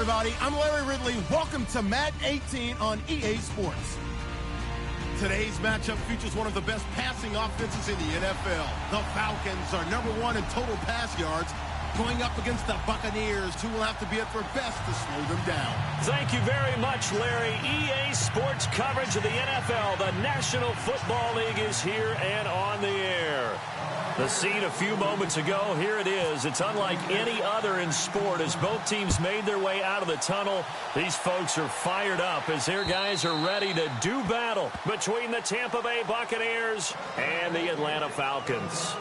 everybody. I'm Larry Ridley. Welcome to Madden 18 on EA Sports. Today's matchup features one of the best passing offenses in the NFL. The Falcons are #1 in total pass yards, going up against the Buccaneers, who will have to be at their best to slow them down. Thank you very much, Larry. EA Sports coverage of the NFL. The National Football League is here and on the air. The scene a few moments ago, here it is. It's unlike any other in sport as both teams made their way out of the tunnel. These folks are fired up as their guys are ready to do battle between the Tampa Bay Buccaneers and the Atlanta Falcons.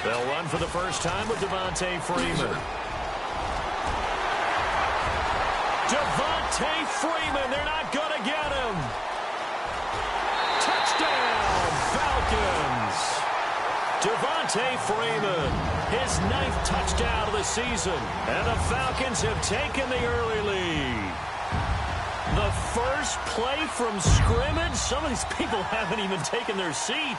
They'll run for the first time with Devontae Freeman. Devontae Freeman, they're not going to get him. Touchdown, Falcons. Devontae Freeman, his 9th touchdown of the season. And the Falcons have taken the early lead. The first play from scrimmage. Some of these people haven't even taken their seat.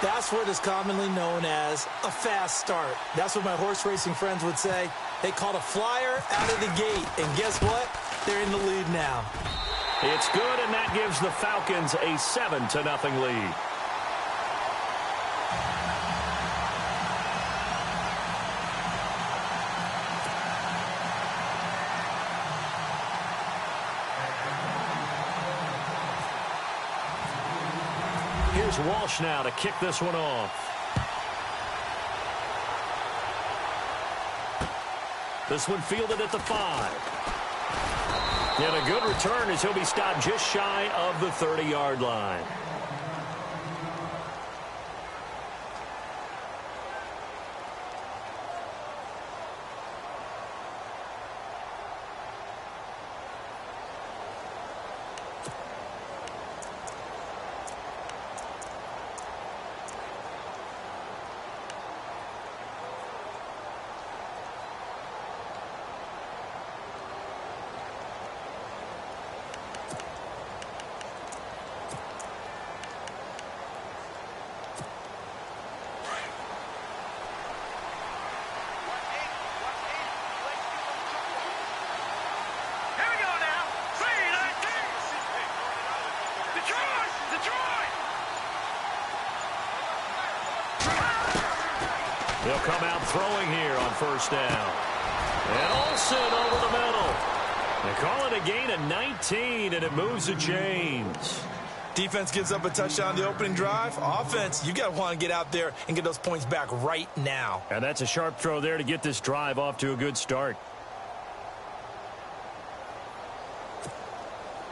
That's what is commonly known as a fast start. That's what my horse racing friends would say. They caught a flyer out of the gate, and guess what? They're in the lead now. It's good, and that gives the Falcons a 7-0 lead. Here's Walsh now to kick this one off. This one fielded at the 5. And a good return as he'll be stopped just shy of the 30-yard line. They'll come out throwing here on first down. And Olsen over the middle. They call it a gain of 19, and it moves the chains. Defense gives up a touchdown the opening drive. Offense, you got to want to get out there and get those points back right now. And that's a sharp throw there to get this drive off to a good start.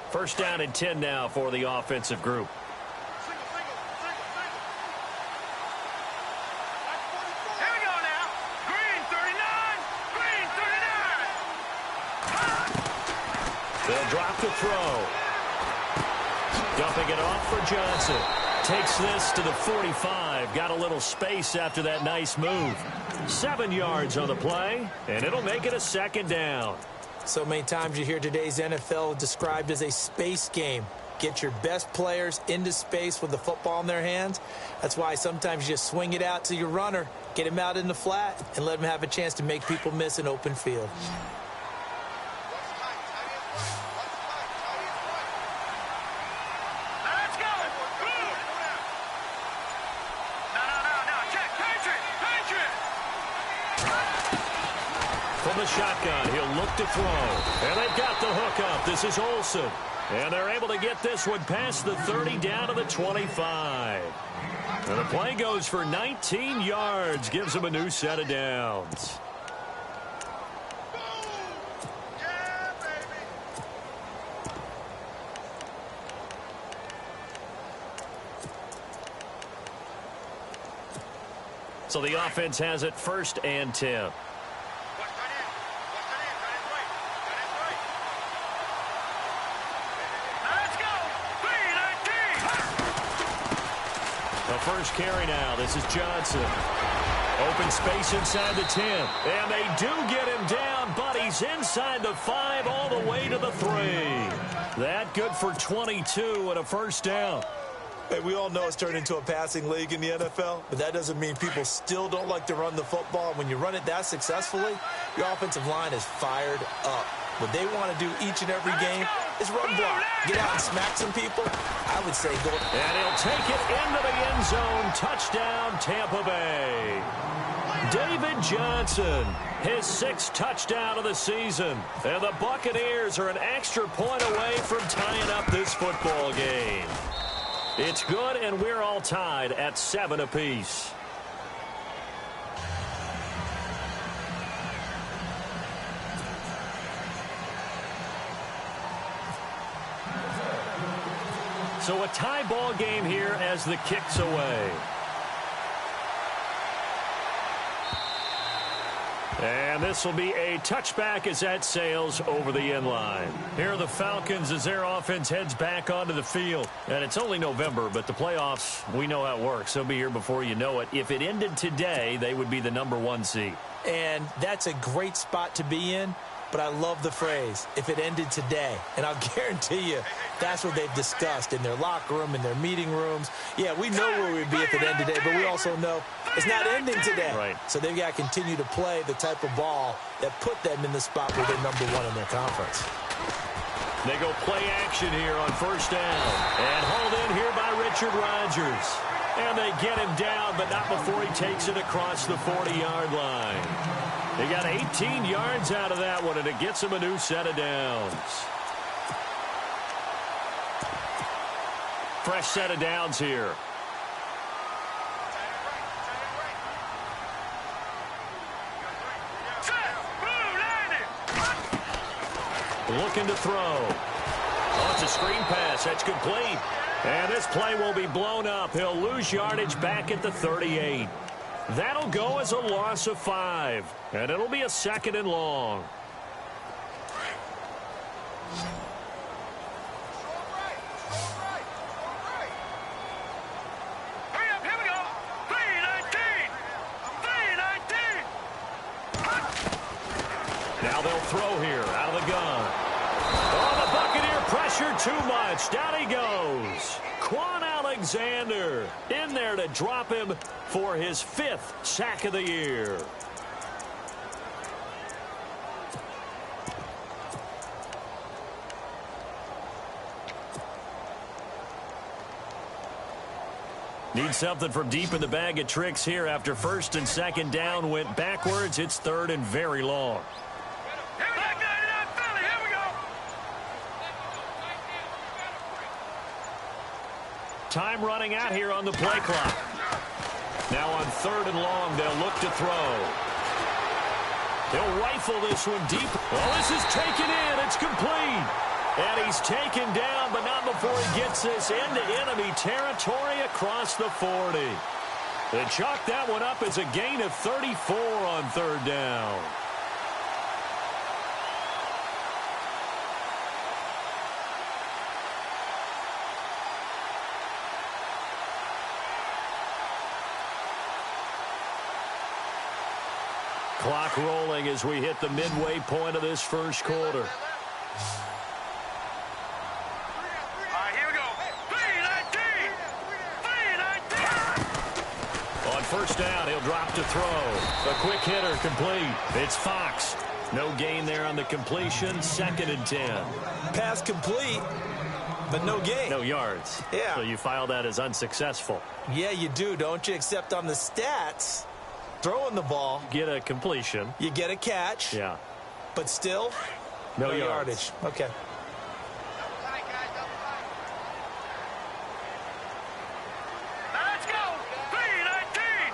First down and 10 now for the offensive group. They'll drop the throw. Dumping it off for Johnson. Takes this to the 45. Got a little space after that nice move. 7 yards on the play, and it'll make it a second down. So many times you hear today's NFL described as a space game. Get your best players into space with the football in their hands. That's why sometimes you just swing it out to your runner, get him out in the flat, and let him have a chance to make people miss an open field. From the shotgun, he'll look to throw. And they've got the hook up. This is Olsen. And they're able to get this one past the 30 down to the 25. And the play goes for 19 yards. Gives them a new set of downs. So the offense has it 1st and 10. The first carry now. This is Johnson. Open space inside the 10. And they do get him down, but he's inside the 5 all the way to the 3. That good for 22 and a first down. Hey, we all know it's turned into a passing league in the NFL, but that doesn't mean people still don't like to run the football. When you run it that successfully, your offensive line is fired up. What they want to do each and every game is run block. Get out and smack some people. I would say go. And he'll take it into the end zone. Touchdown, Tampa Bay. David Johnson, his 6th touchdown of the season. And the Buccaneers are an extra point away from tying up this football game. It's good, and we're all tied at 7 apiece. So a tie ball game here as the kick's away. And this will be a touchback as that sails over the end line. Here are the Falcons as their offense heads back onto the field. And it's only November, but the playoffs, we know how it works. They'll be here before you know it. If it ended today, they would be the #1 seed. And that's a great spot to be in. But I love the phrase, if it ended today. And I'll guarantee you, that's what they've discussed in their locker room, in their meeting rooms. Yeah, we know where we'd be if it ended today, but we also know it's not ending today. Right. So they've got to continue to play the type of ball that put them in the spot where they're #1 in their conference. They go play action here on 1st down. And hauled in here by Richard Rodgers. And they get him down, but not before he takes it across the 40-yard line. They got 18 yards out of that one, and it gets him a new set of downs. Fresh set of downs here. Looking to throw. Oh, it's a screen pass. That's complete. And this play will be blown up. He'll lose yardage back at the 38. That'll go as a loss of 5. And it'll be a 2nd and long. Now they'll throw here out of the gun. Oh, the Buccaneer pressure too much. Down he goes. Quan Alexander in there to drop him for his 5th sack of the year. Need something from deep in the bag of tricks here after 1st and 2nd down went backwards. It's 3rd and very long. Time running out here on the play clock. Now on 3rd and long, they'll look to throw. He'll rifle this one deep. Well, this is taken in. It's complete. And he's taken down, but not before he gets this into enemy territory across the 40. They chalk that one up as a gain of 34 on 3rd down. Clock rolling as we hit the midway point of this 1st quarter. Here we go. 3-19. On 1st down, he'll drop to throw. A quick hitter complete. It's Fox. No gain there on the completion. 2nd and 10. Pass complete, but no gain. No yards. Yeah. So you file that as unsuccessful. Yeah, you do, don't you? Except on the stats, throwing the ball, Get a completion. you get a catch. Yeah. But still, No yardage. Okay. Let's go. 3-19.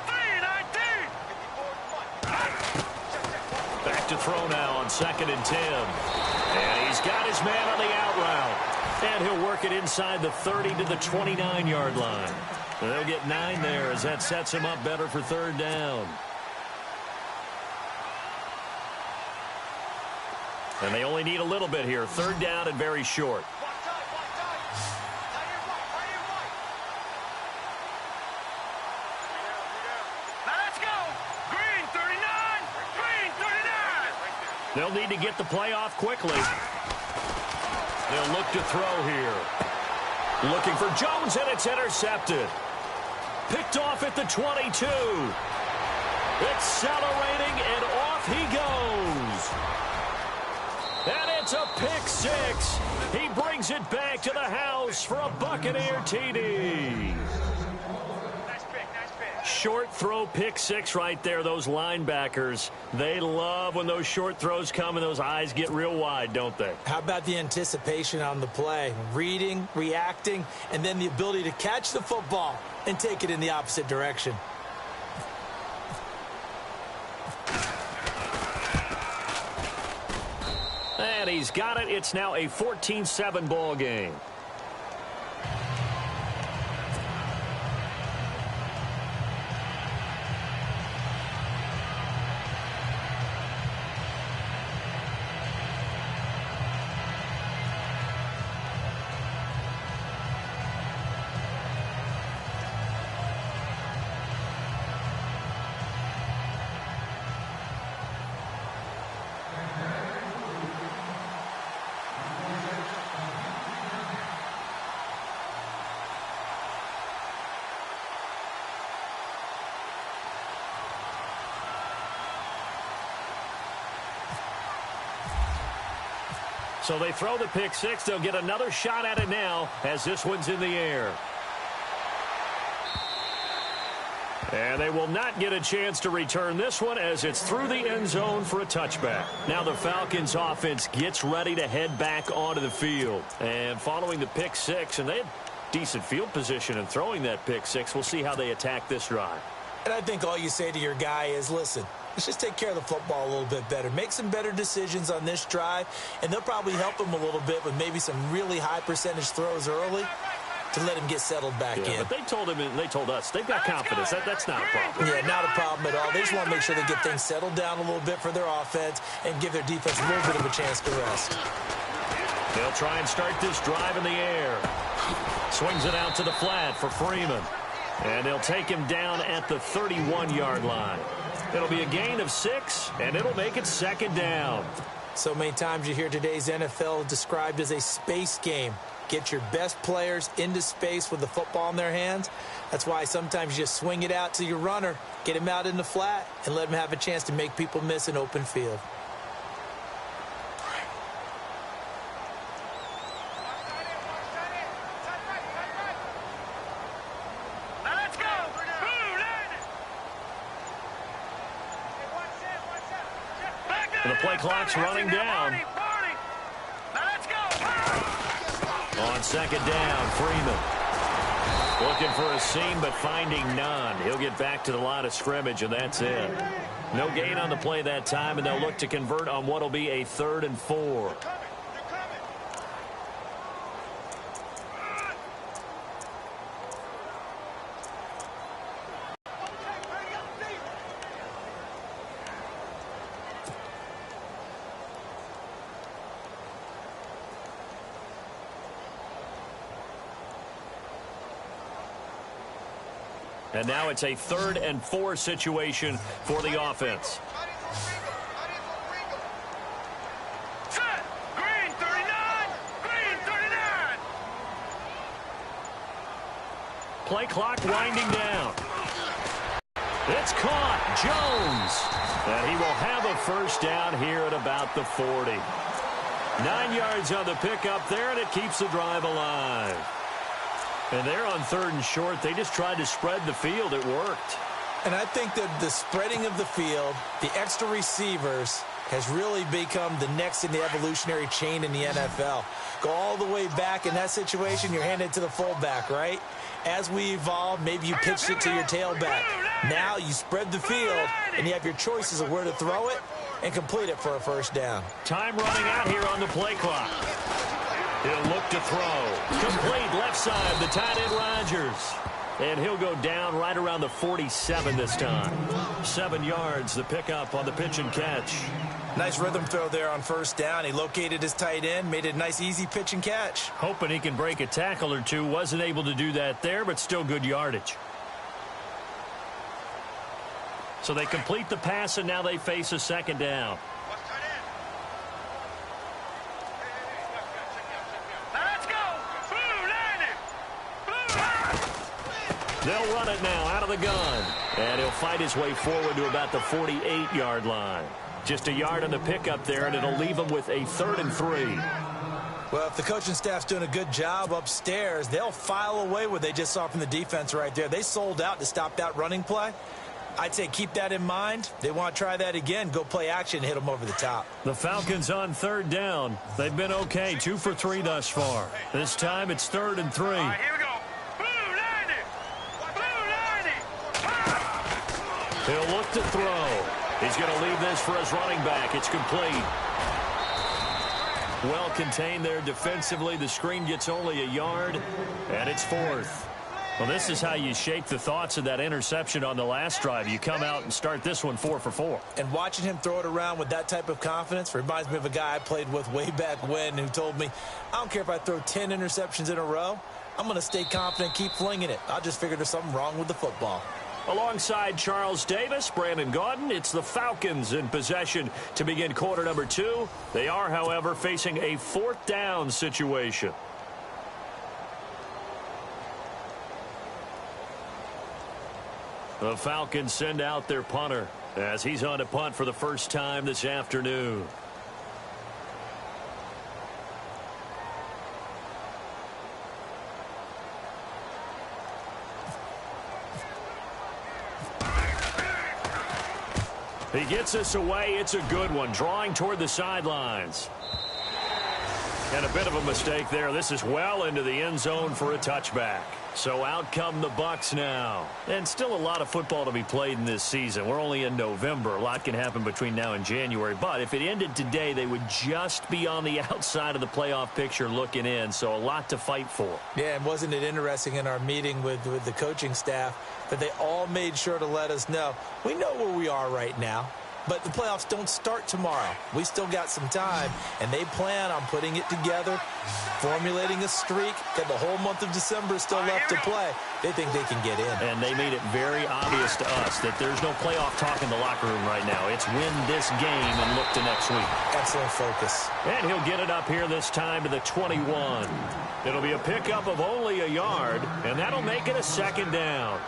3-19. Back to throw now on 2nd and 10. And he's got his man on the out route. And he'll work it inside the 30 to the 29-yard line. They'll get 9 there as that sets him up better for third down. And they only need a little bit here. Third down and very short. They'll need to get the play off quickly. They'll look to throw here. Looking for Jones, and it's intercepted. Picked off at the 22. Accelerating, and off he goes. And it's a pick six. He brings it back to the house for a Buccaneer TD. Short throw pick six right there. Those linebackers, they love when those short throws come and those eyes get real wide, don't they? How about the anticipation on the play? Reading, reacting, and then the ability to catch the football and take it in the opposite direction. And he's got it. It's now a 14-7 ball game. So they throw the pick six. They'll get another shot at it now as this one's in the air. And they will not get a chance to return this one as it's through the end zone for a touchback. Now the Falcons offense gets ready to head back onto the field. And following the pick six, and they had decent field position in throwing that pick six. We'll see how they attack this drive. And I think all you say to your guy is, listen, let's just take care of the football a little bit better. Make some better decisions on this drive, and they'll probably help him a little bit with maybe some really high percentage throws early to let him get settled back in. But they told him, and they told us, they've got confidence. That's not a problem. Yeah, not a problem at all. They just want to make sure they get things settled down a little bit for their offense and give their defense a little bit of a chance to rest. They'll try and start this drive in the air. Swings it out to the flat for Freeman. And they'll take him down at the 31-yard line. It'll be a gain of 6, and it'll make it second down. So many times you hear today's NFL described as a space game. Get your best players into space with the football in their hands. That's why sometimes you just swing it out to your runner, get him out in the flat, and let him have a chance to make people miss an open field. And the play clock's running down. On second down, Freeman. Looking for a seam, but finding none. He'll get back to the line of scrimmage, and that's it. No gain on the play that time, and they'll look to convert on what will be a 3rd and 4. And now it's a 3rd and 4 situation for the offense. Set. Green 39. Green 39. Play clock winding down. It's caught. Jones. And he will have a first down here at about the 40. 9 yards on the pickup there, and it keeps the drive alive. And they're on 3rd and short. They just tried to spread the field. It worked. And I think that the spreading of the field, the extra receivers, has really become the next in the evolutionary chain in the NFL. Go all the way back in that situation, you're handed to the fullback, right? As we evolve, maybe you pitched it to your tailback. Now you spread the field, and you have your choices of where to throw it and complete it for a first down. Time running out here on the play clock. He'll look to throw. Complete left side, the tight end Rodgers. And he'll go down right around the 47 this time. 7 yards, the pickup on the pitch and catch. Nice rhythm throw there on first down. He located his tight end, made it a nice, easy pitch and catch. Hoping he can break a tackle or two. Wasn't able to do that there, but still good yardage. So they complete the pass, and now they face a second down. Let's go! Blue landing! They'll run it now out of the gun. And he'll fight his way forward to about the 48-yard line. Just a yard on the pickup there, and it'll leave him with a 3rd and 3. Well, if the coaching staff's doing a good job upstairs, they'll file away what they just saw from the defense right there. They sold out to stop that running play. I'd say keep that in mind. They want to try that again. Go play action, hit them over the top. The Falcons on 3rd down. They've been okay, 2 for 3 thus far. This time it's 3rd and 3. All right, here we go. Blue landing! Blue landing! He'll look to throw. He's going to leave this for his running back. It's complete. Well contained there defensively. The screen gets only a yard, and it's 4th. Well, this is how you shape the thoughts of that interception on the last drive. You come out and start this one 4 for 4. And watching him throw it around with that type of confidence reminds me of a guy I played with way back when who told me, I don't care if I throw 10 interceptions in a row. I'm going to stay confident, keep flinging it. I just figured there's something wrong with the football. Alongside Charles Davis, Brandon Gaudin, it's the Falcons in possession to begin quarter number 2. They are, however, facing a 4th down situation. The Falcons send out their punter as he's on to punt for the first time this afternoon. He gets us away. It's a good one. Drawing toward the sidelines. And a bit of a mistake there. This is well into the end zone for a touchback. So out come the Bucs now. And still a lot of football to be played in this season. We're only in November. A lot can happen between now and January. But if it ended today, they would just be on the outside of the playoff picture looking in. So a lot to fight for. Yeah, and wasn't it interesting in our meeting with the coaching staff that they all made sure to let us know, we know where we are right now. But the playoffs don't start tomorrow. We still got some time, and they plan on putting it together, formulating a streak, got the whole month of December still left to play. They think they can get in. And they made it very obvious to us that there's no playoff talk in the locker room right now. It's win this game and look to next week. Excellent focus. And he'll get it up here this time to the 21. It'll be a pickup of only a yard, and that'll make it a 2nd down.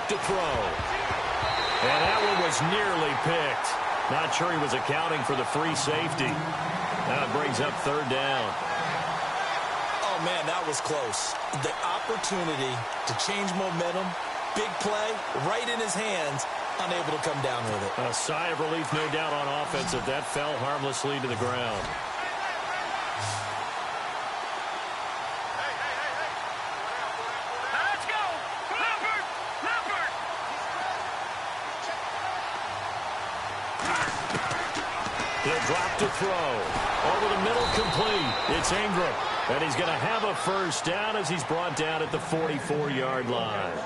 To throw. And that one was nearly picked. Not sure he was accounting for the free safety. Now it brings up 3rd down. Oh, man, that was close. The opportunity to change momentum, big play, right in his hands, unable to come down with it. A sigh of relief, no doubt, on offense if that fell harmlessly to the ground. He'll drop to throw. Over the middle, complete. It's Ingram. And he's going to have a first down as he's brought down at the 44-yard line.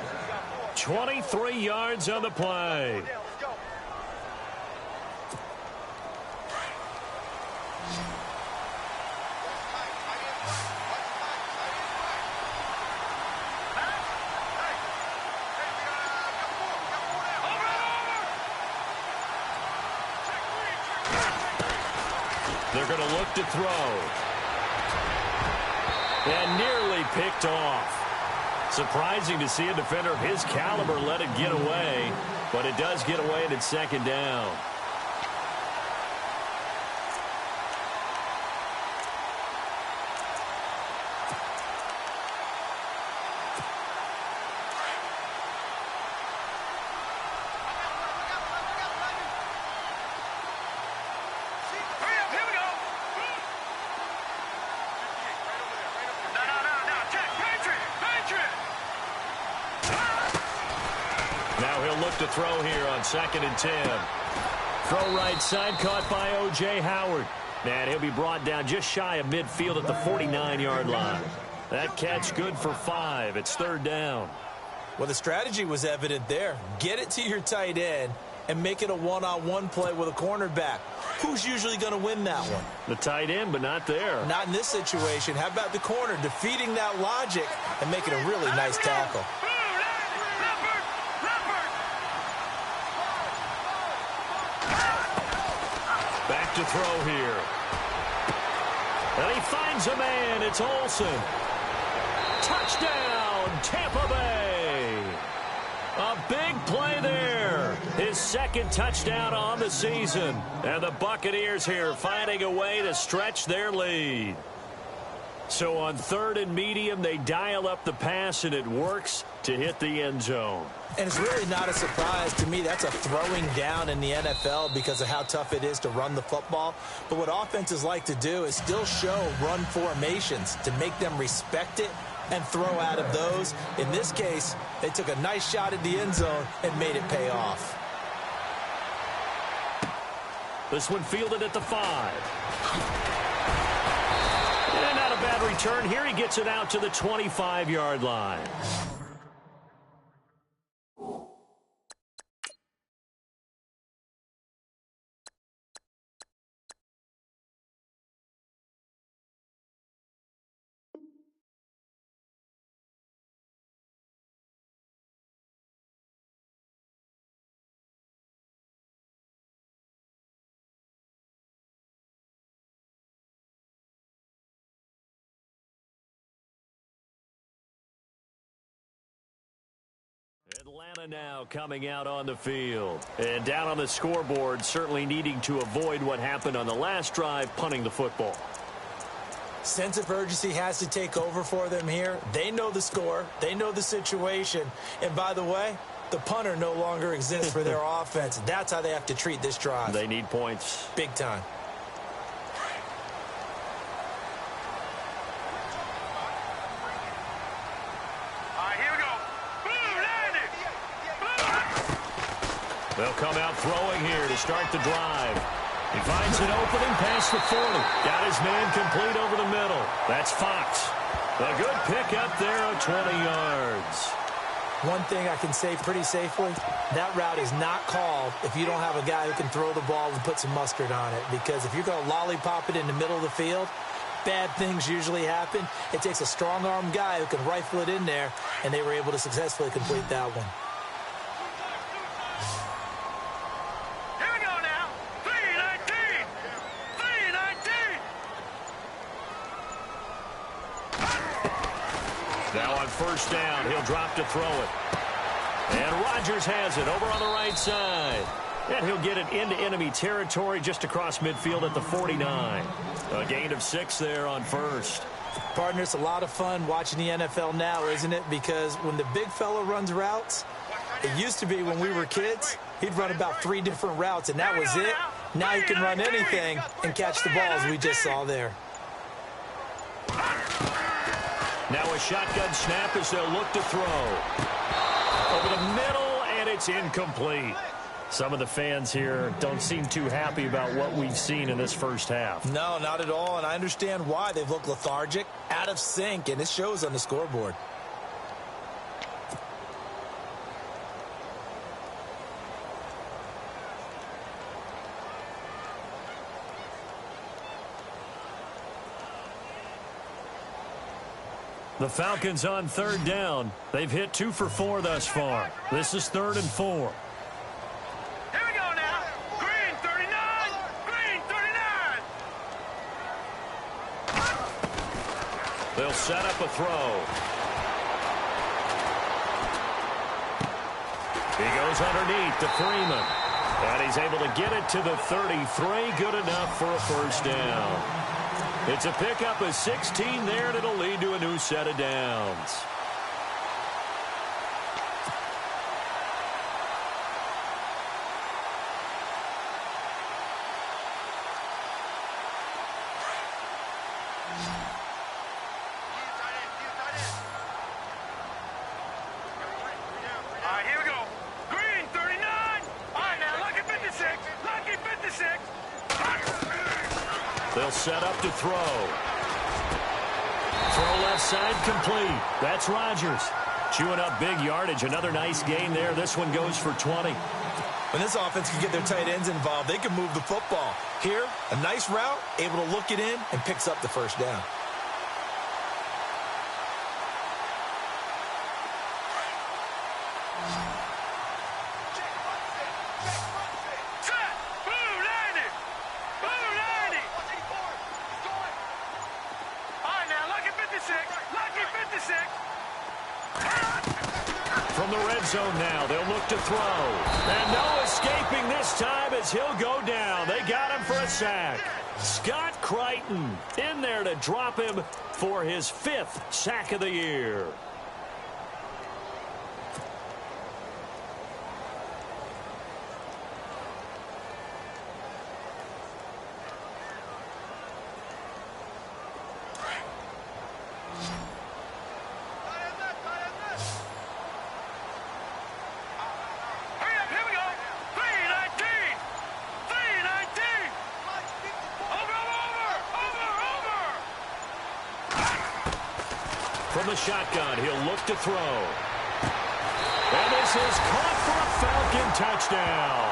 23 yards on the play. They're going to look to throw. And nearly picked off. Surprising to see a defender of his caliber let it get away, but it does get away and it's 2nd down. look to throw here on 2nd and 10. Throw right side, caught by O.J. Howard. And he'll be brought down just shy of midfield at the 49-yard line. That catch good for 5. It's 3rd down. Well, the strategy was evident there. Get it to your tight end and make it a one-on-one play with a cornerback. Who's usually going to win that one? The tight end, but not there. Not in this situation. How about the corner defeating that logic and making a really nice tackle? Back to throw here. And he finds a man. It's Olsen. Touchdown, Tampa Bay. A big play there. His 2nd touchdown on the season. And the Buccaneers here finding a way to stretch their lead. So on 3rd and medium, they dial up the pass, and it works to hit the end zone. And it's really not a surprise to me. That's a throwing down in the NFL because of how tough it is to run the football. But what offenses like to do is still show run formations to make them respect it and throw out of those. In this case, they took a nice shot at the end zone and made it pay off. This one fielded at the 5. And not a bad return. Here he gets it out to the 25-yard line. Atlanta now coming out on the field. And down on the scoreboard, certainly needing to avoid what happened on the last drive, punting the football. Sense of urgency has to take over for them here. They know the score. They know the situation. And by the way, the punter no longer exists for their offense. That's how they have to treat this drive. They need points. Big time. They'll come out throwing here to start the drive. He finds an opening past the 40. Got his man complete over the middle. That's Fox. A good pickup there of 20 yards. One thing I can say pretty safely, that route is not called if you don't have a guy who can throw the ball and put some mustard on it. Because if you're going to lollipop it in the middle of the field, bad things usually happen. It takes a strong-arm guy who can rifle it in there, and they were able to successfully complete that one. Now on 1st down, he'll drop to throw it. And Rodgers has it over on the right side. And he'll get it into enemy territory just across midfield at the 49. A gain of 6 there on 1st. Partner, it's a lot of fun watching the NFL now, isn't it? Because when the big fella runs routes, it used to be when we were kids, he'd run about 3 different routes, and that was it. Now he can run anything and catch the ball, as we just saw there. Now a shotgun snap as they'll look to throw. Over the middle, and it's incomplete. Some of the fans here don't seem too happy about what we've seen in this first half. No, not at all, and I understand why. They've looked lethargic, out of sync, and it shows on the scoreboard. The Falcons on 3rd down. They've hit 2 for 4 thus far. This is 3rd and 4. Here we go now. Green 39. Green 39. They'll set up a throw. He goes underneath to Freeman. And he's able to get it to the 33. Good enough for a 1st down. It's a pickup of 16 there, and it'll lead to a new set of downs. All right, here we go. Green 39. They'll set up to throw. Throw left side complete. That's Rodgers. Chewing up big yardage. Another nice gain there. This one goes for 20. When this offense can get their tight ends involved, they can move the football. Here, a nice route, able to look it in, and picks up the first down. From the red zone now, they'll look to throw. And no escaping this time as he'll go down. They got him for a sack. Scott Crichton in there to drop him for his 5th sack of the year. From the shotgun, he'll look to throw. And this is caught for a Falcon touchdown.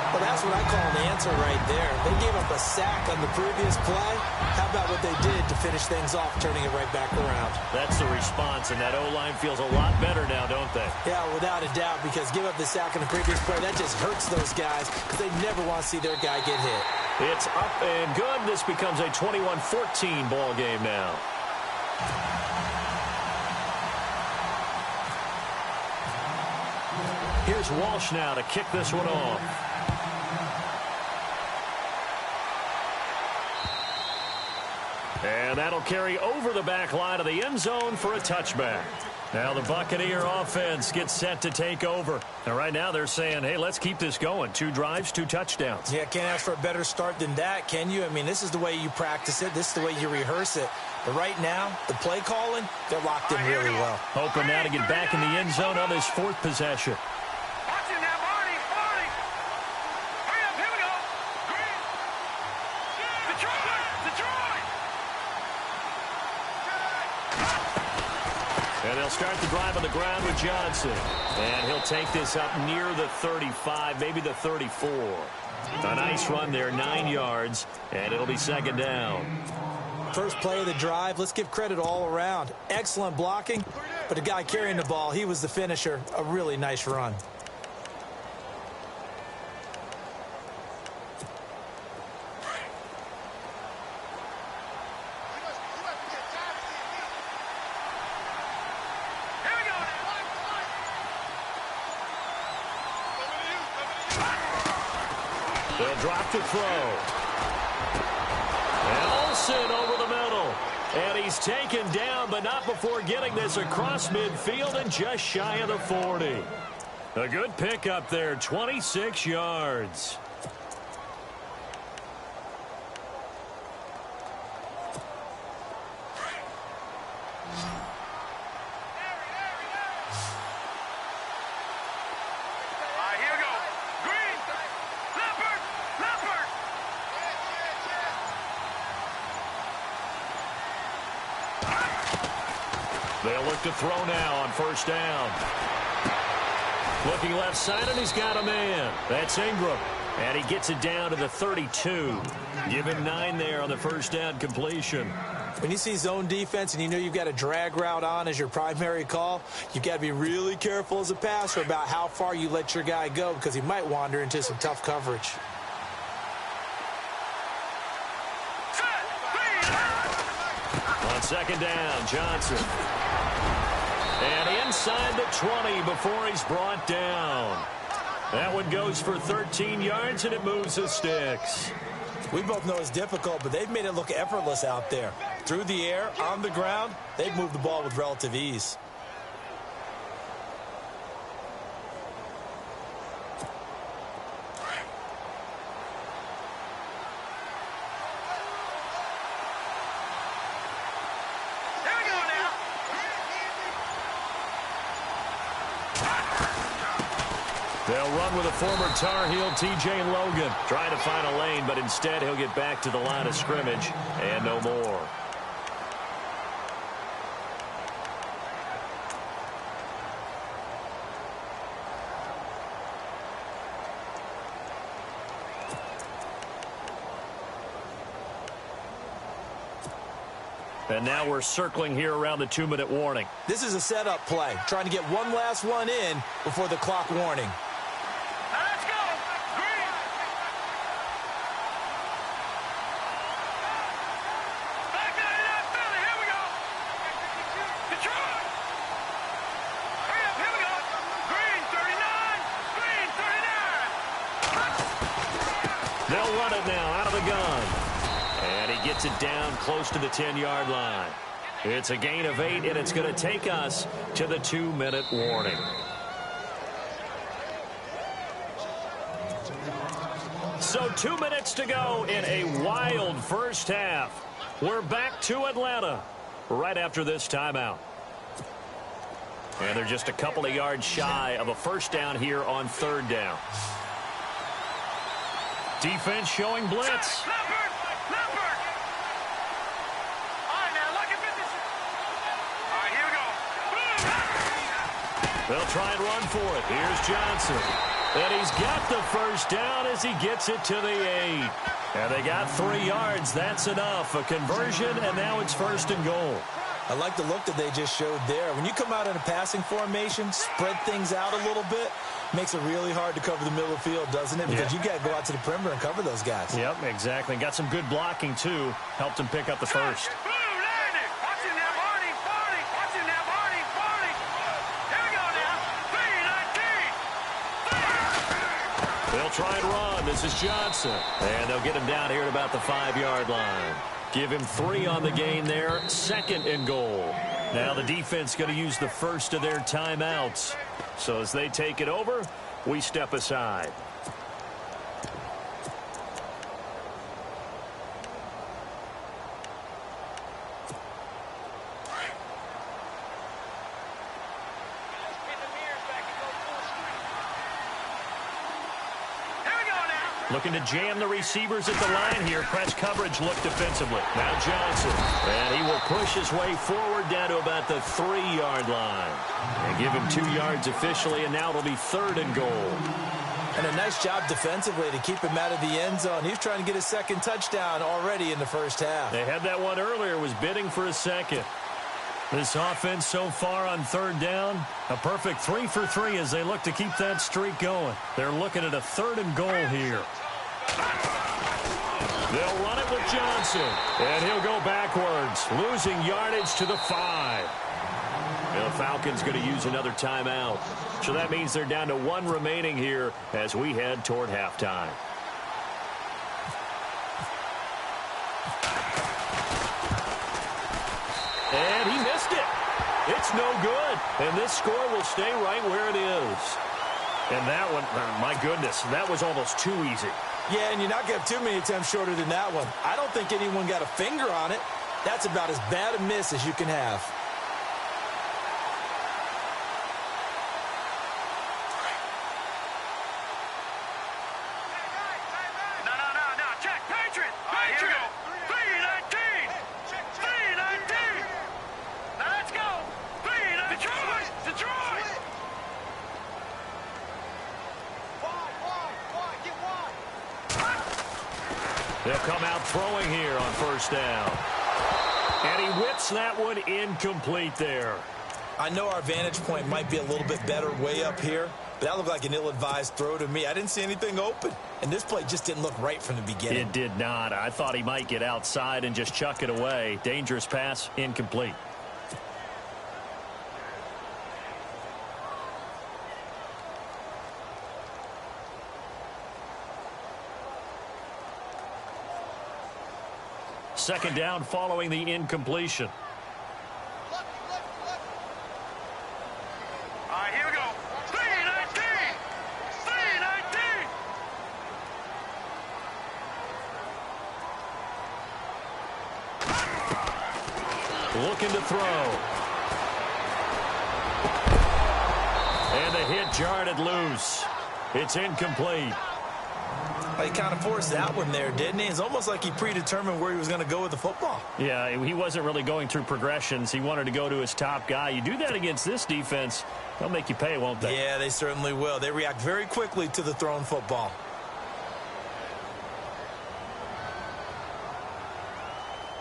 Well, that's what I call an answer right there. They gave up a sack on the previous play. How about what they did to finish things off, turning it right back around? That's the response, and that O-line feels a lot better now, don't they? Yeah, without a doubt, because give up the sack on the previous play, that just hurts those guys because they never want to see their guy get hit. It's up and good. This becomes a 21-14 ball game now. Here's Walsh now to kick this one off. And that'll carry over the back line of the end zone for a touchback. Now the Buccaneer offense gets set to take over. And right now they're saying, hey, let's keep this going. 2 drives, 2 touchdowns. Yeah, can't ask for a better start than that, can you? I mean, this is the way you practice it. This is the way you rehearse it. But right now, the play calling, they're locked in really well. Hoping now to get back in the end zone on this 4th possession. And they'll start the drive on the ground with Johnson. And he'll take this up near the 35, maybe the 34. A nice run there, 9 yards, and it'll be 2nd down. First play of the drive, let's give credit all around. Excellent blocking, but the guy carrying the ball, he was the finisher. A really nice run. They'll drop to throw. And Olsen over the middle. And he's taken down, but not before getting this across midfield and just shy of the 40. A good pickup there, 26 yards. They'll look to throw now on 1st down. Looking left side, and he's got a man. That's Ingram. And he gets it down to the 32. Give him 9 there on the 1st down completion. When you see zone defense and you know you've got a drag route on as your primary call, you've got to be really careful as a passer about how far you let your guy go because he might wander into some tough coverage. On 2nd down, Johnson. And inside the 20 before he's brought down. That one goes for 13 yards, and it moves the sticks. We both know it's difficult, but they've made it look effortless out there. Through the air, on the ground, they've moved the ball with relative ease. They'll run with a former Tar Heel, T.J. Logan. Trying to find a lane, but instead he'll get back to the line of scrimmage and no more. And now we're circling here around the 2-minute warning. This is a setup play, trying to get one last one in before the clock warning. Now let's go. Green. Back out of that Philly. Here we go. Detroit. Hurry up. Here we go. Green 39. Green 39. They'll run it now out of the gun. And he gets it down close to the 10-yard line. It's a gain of 8, and it's going to take us to the 2-minute warning. So 2 minutes to go in a wild first half. We're back to Atlanta right after this timeout. And they're just a couple of yards shy of a first down here on 3rd down. Defense showing blitz. They'll try and run for it. Here's Johnson. And he's got the first down as he gets it to the 8. And they got 3 yards. That's enough. A conversion, and now it's 1st and goal. I like the look that they just showed there. When you come out in a passing formation, spread things out a little bit, makes it really hard to cover the middle of the field, doesn't it? Because you got to go out to the perimeter and cover those guys. Yep, exactly. Got some good blocking, too. Helped him pick up the first. They'll try and run. This is Johnson. And they'll get him down here at about the 5-yard line. Give him 3 on the gain there. 2nd and goal. Now the defense going to use the first of their timeouts. So as they take it over, we step aside. Looking to jam the receivers at the line here. Press coverage look defensively. Now Johnson. And he will push his way forward down to about the 3-yard line. And give him 2 yards officially, and now it'll be 3rd and goal. And a nice job defensively to keep him out of the end zone. He was trying to get his 2nd touchdown already in the first half. They had that one earlier, was bidding for a 2nd. This offense so far on 3rd down, a perfect 3 for 3 as they look to keep that streak going. They're looking at a 3rd and goal here. They'll run it with Johnson, and he'll go backwards, losing yardage to the 5. The Falcons going to use another timeout. So that means they're down to 1 remaining here as we head toward halftime. And he missed it. It's no good. And this score will stay right where it is. And that one, my goodness, that was almost too easy. Yeah, and you're not going to have too many attempts shorter than that one. I don't think anyone got a finger on it. That's about as bad a miss as you can have. No. Check. Patriot. Here we go. 3-19. 3-19. Now let's go. 3-19. Detroit. They'll come out throwing here on 1st down. And he whips that one incomplete there. I know our vantage point might be a little bit better way up here, but that looked like an ill-advised throw to me. I didn't see anything open, and this play just didn't look right from the beginning. It did not. I thought he might get outside and just chuck it away. Dangerous pass, incomplete. Second down following the incompletion. All right, here we go. 3-19. 3-19. Looking to throw. And the hit jarred it loose. It's incomplete. He kind of forced that one there, didn't he? It's almost like he predetermined where he was going to go with the football. Yeah, he wasn't really going through progressions. He wanted to go to his top guy. You do that against this defense, they'll make you pay, won't they? Yeah, they certainly will. They react very quickly to the thrown football.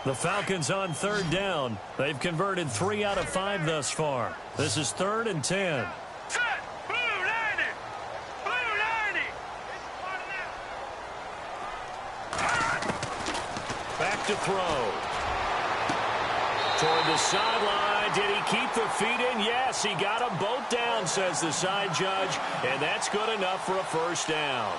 The Falcons on third down. They've converted 3 out of 5 thus far. This is 3rd and 10. Set. Blue 90. Blue 90. Back to throw. Toward the sideline. Did he keep the feet in? Yes, he got them both down, says the side judge. And that's good enough for a first down.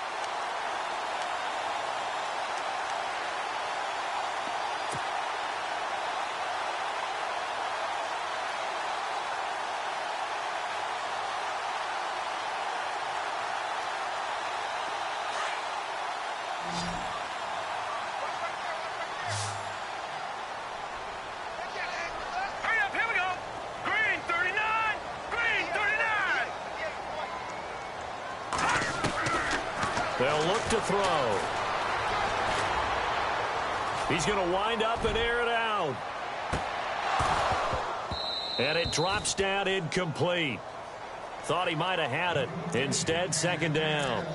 Hurry up, here we go. Green 39. Green 39. They'll look to throw. He's going to wind up and air it out. And it drops down incomplete. Thought he might have had it. Instead, 2nd down.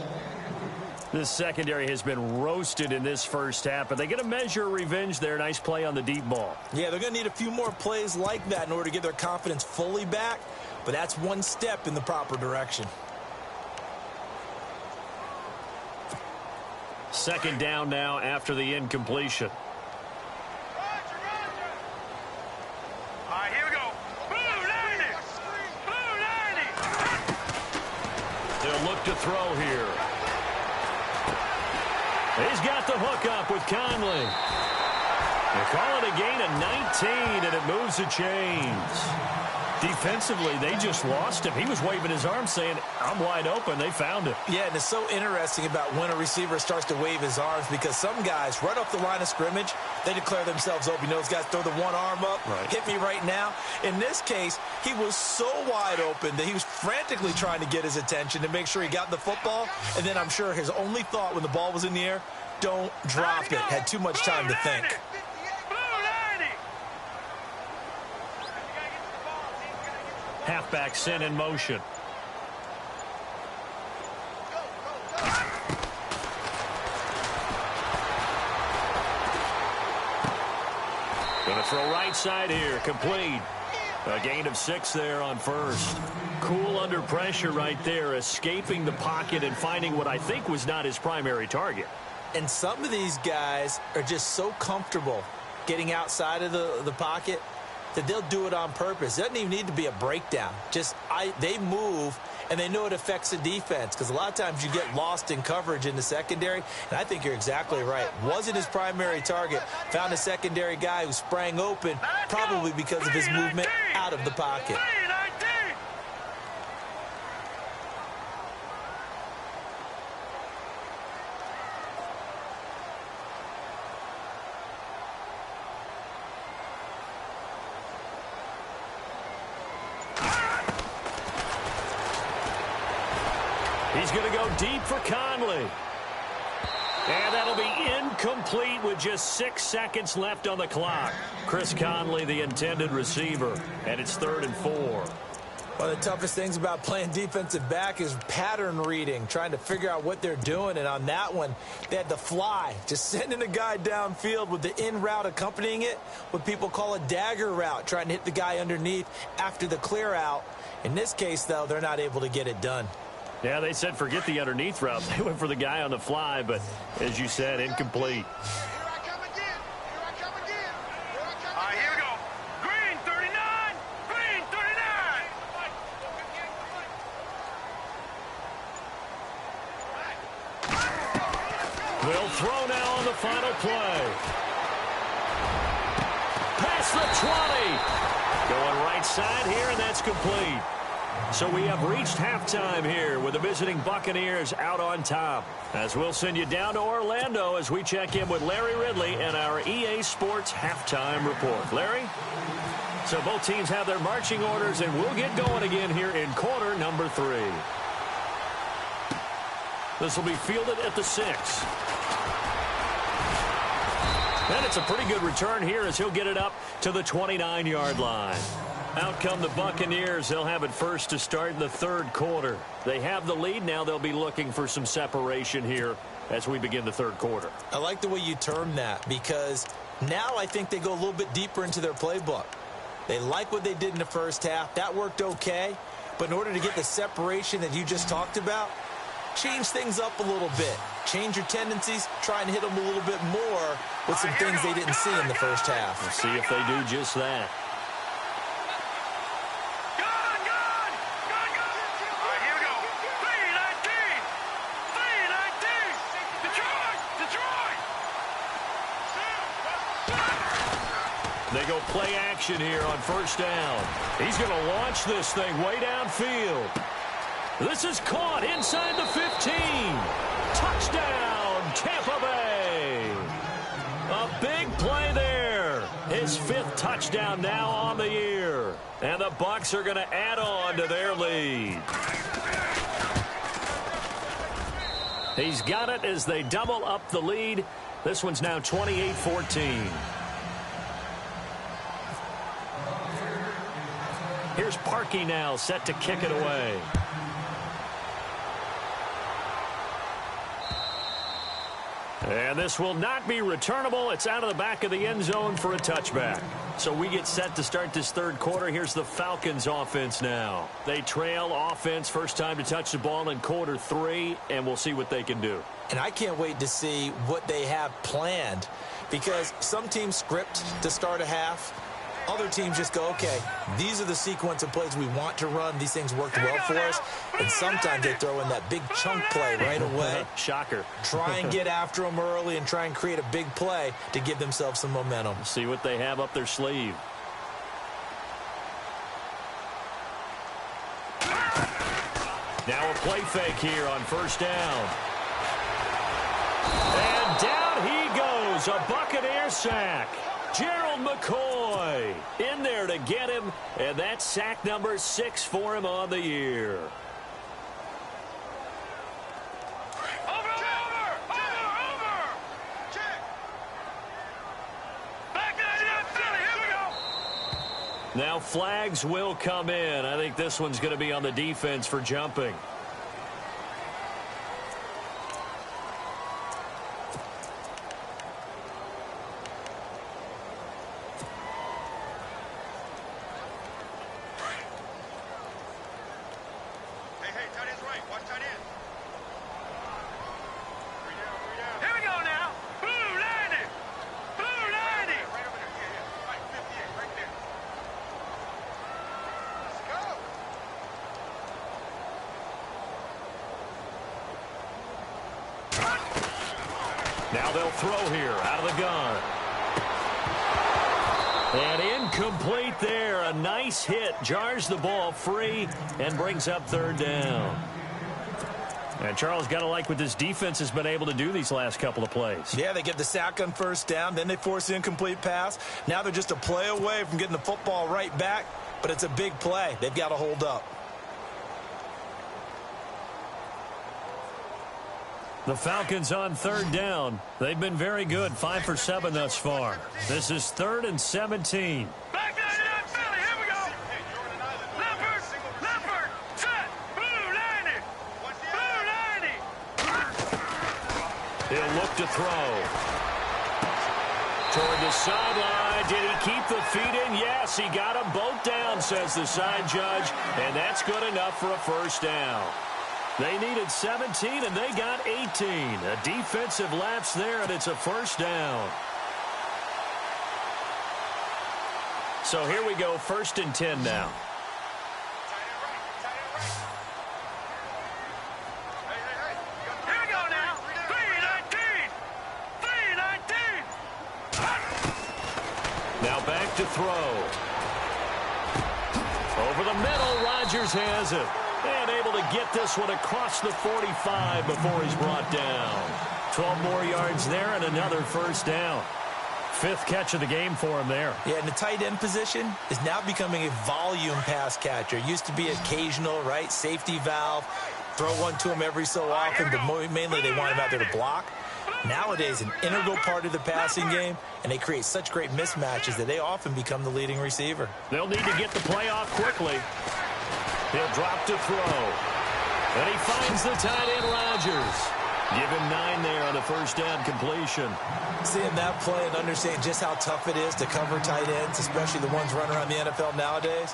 This secondary has been roasted in this first half, but they get a measure of revenge there. Nice play on the deep ball. Yeah, they're going to need a few more plays like that in order to get their confidence fully back, but that's one step in the proper direction. 2nd down now after the incompletion. All right, here we go. Blue 90. Blue 90. They'll look to throw here. He's got the hook up with Conley. They call it a gain of 19, and it moves the chains. Defensively, they just lost him. He was waving his arms saying, I'm wide open. They found him. Yeah, and it's so interesting about when a receiver starts to wave his arms because some guys, right off the line of scrimmage, they declare themselves open. You know, those guys throw the one arm up, hit me right now. In this case, he was so wide open that he was frantically trying to get his attention to make sure he got the football. And then I'm sure his only thought when the ball was in the air, don't drop it. Had too much time to think. Halfback sent in motion. Going to throw right side here. Complete. A gain of 6 there on first. Cool under pressure right there, escaping the pocket and finding what I think was not his primary target. And some of these guys are just so comfortable getting outside of the pocket that they'll do it on purpose. It doesn't even need to be a breakdown. They move, and they know it affects the defense because a lot of times you get lost in coverage in the secondary, and I think you're exactly right. Wasn't his primary target. Found a secondary guy who sprang open, probably because of his movement out of the pocket. He's going to go deep for Conley. And that'll be incomplete with just 6 seconds left on the clock. Chris Conley, the intended receiver, and it's 3rd and 4. One of the toughest things about playing defensive back is pattern reading, trying to figure out what they're doing. And on that one, they had the fly, just sending a guy downfield with the in route accompanying it, what people call a dagger route, trying to hit the guy underneath after the clear out. In this case, though, they're not able to get it done. Yeah, they said forget the underneath route. They went for the guy on the fly, but as you said, incomplete. They'll throw now on the final play. Past the 20. Going right side here, and that's complete. So we have reached halftime here with the visiting Buccaneers out on top. As we'll send you down to Orlando as we check in with Larry Ridley and our EA Sports halftime report. Larry? So both teams have their marching orders, and we'll get going again here in quarter number 3. This will be fielded at the 6. And it's a pretty good return here as he'll get it up to the 29-yard line. Out come the Buccaneers. They'll have it first to start in the third quarter. They have the lead. Now they'll be looking for some separation here as we begin the third quarter. I like the way you term that, because now I think they go a little bit deeper into their playbook. They like what they did in the first half. That worked okay. But in order to get the separation that you just talked about, change things up a little bit. Change your tendencies. Try and hit them a little bit more with some things they didn't see in the first half. We'll see if they do just that. They go play action here on first down. He's going to launch this thing way downfield. This is caught inside the 15. Touchdown, Tampa Bay. A big play there. His 5th touchdown now on the year. And the Bucs are going to add on to their lead. He's got it as they double up the lead. This one's now 28-14. Here's Parkey now, set to kick it away. And this will not be returnable. It's out of the back of the end zone for a touchback. So we get set to start this third quarter. Here's the Falcons offense now. They trail offense, first time to touch the ball in quarter 3, and we'll see what they can do. And I can't wait to see what they have planned, because some teams script to start a half. Other teams just go, okay, these are the sequence of plays we want to run. These things worked well for us. And sometimes they throw in that big chunk play right away. Shocker. Try and get after them early and try and create a big play to give themselves some momentum. See what they have up their sleeve. Now a play fake here on first down. And down he goes. A Buccaneer sack. Gerald McCoy in there to get him, and that's sack number 6 for him on the year. Over! Check! Back to that Philly, here we go! Now flags will come in. I think this one's going to be on the defense for jumping. Now they'll throw here out of the gun. And incomplete there. A nice hit. Jars the ball free and brings up third down. And Charles, got to like what this defense has been able to do these last couple of plays. Yeah, they get the sack on first down. Then they force the incomplete pass. Now they're just a play away from getting the football right back. But it's a big play. They've got to hold up. The Falcons on third down. They've been very good. 5 for 7 thus far. This is 3rd and 17. Back to that Philly, here we go! Leopard, set, blue 90! Blue 90! He'll look to throw. Toward the sideline. Did he keep the feet in? Yes, he got them both down, says the side judge. And that's good enough for a first down. They needed 17, and they got 18. A defensive lapse there, and it's a first down. So here we go, 1st and 10 now. Here we go now! 319! Now back to throw. Over the middle, Rodgers has it. And able to get this one across the 45 before he's brought down. 12 more yards there and another first down. 5th catch of the game for him there. Yeah, and the tight end position is now becoming a volume pass catcher. Used to be occasional, right? Safety valve. throw one to him every so often, but mainly they want him out there to block. Nowadays, an integral part of the passing game, and they create such great mismatches that they often become the leading receiver. They'll need to get the play off quickly. He'll drop to throw. And he finds the tight end, Rodgers. Give him 9 there on the first down completion. Seeing that play and understanding just how tough it is to cover tight ends, especially the ones running around the NFL nowadays,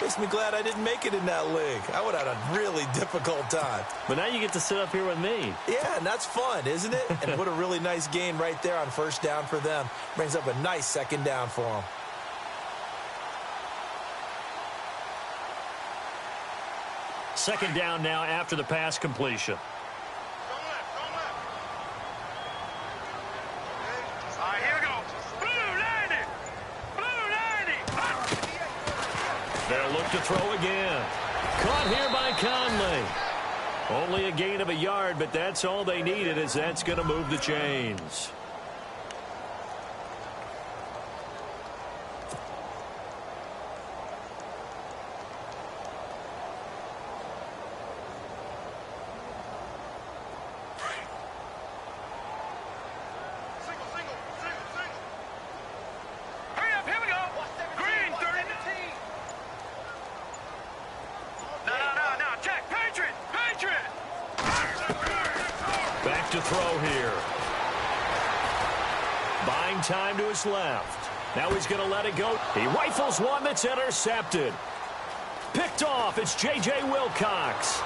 makes me glad I didn't make it in that league. I would have had a really difficult time. But now you get to sit up here with me. Yeah, and that's fun, isn't it? And what a really nice gain right there on first down for them. Brings up a nice second down for them. Second down now after the pass completion. They'll look to throw again. Caught here by Conley. Only a gain of a yard, but that's all they needed, as that's going to move the chains. To throw here. Buying time to his left. Now he's going to let it go. He rifles one that's intercepted. Picked off. It's J.J. Wilcox.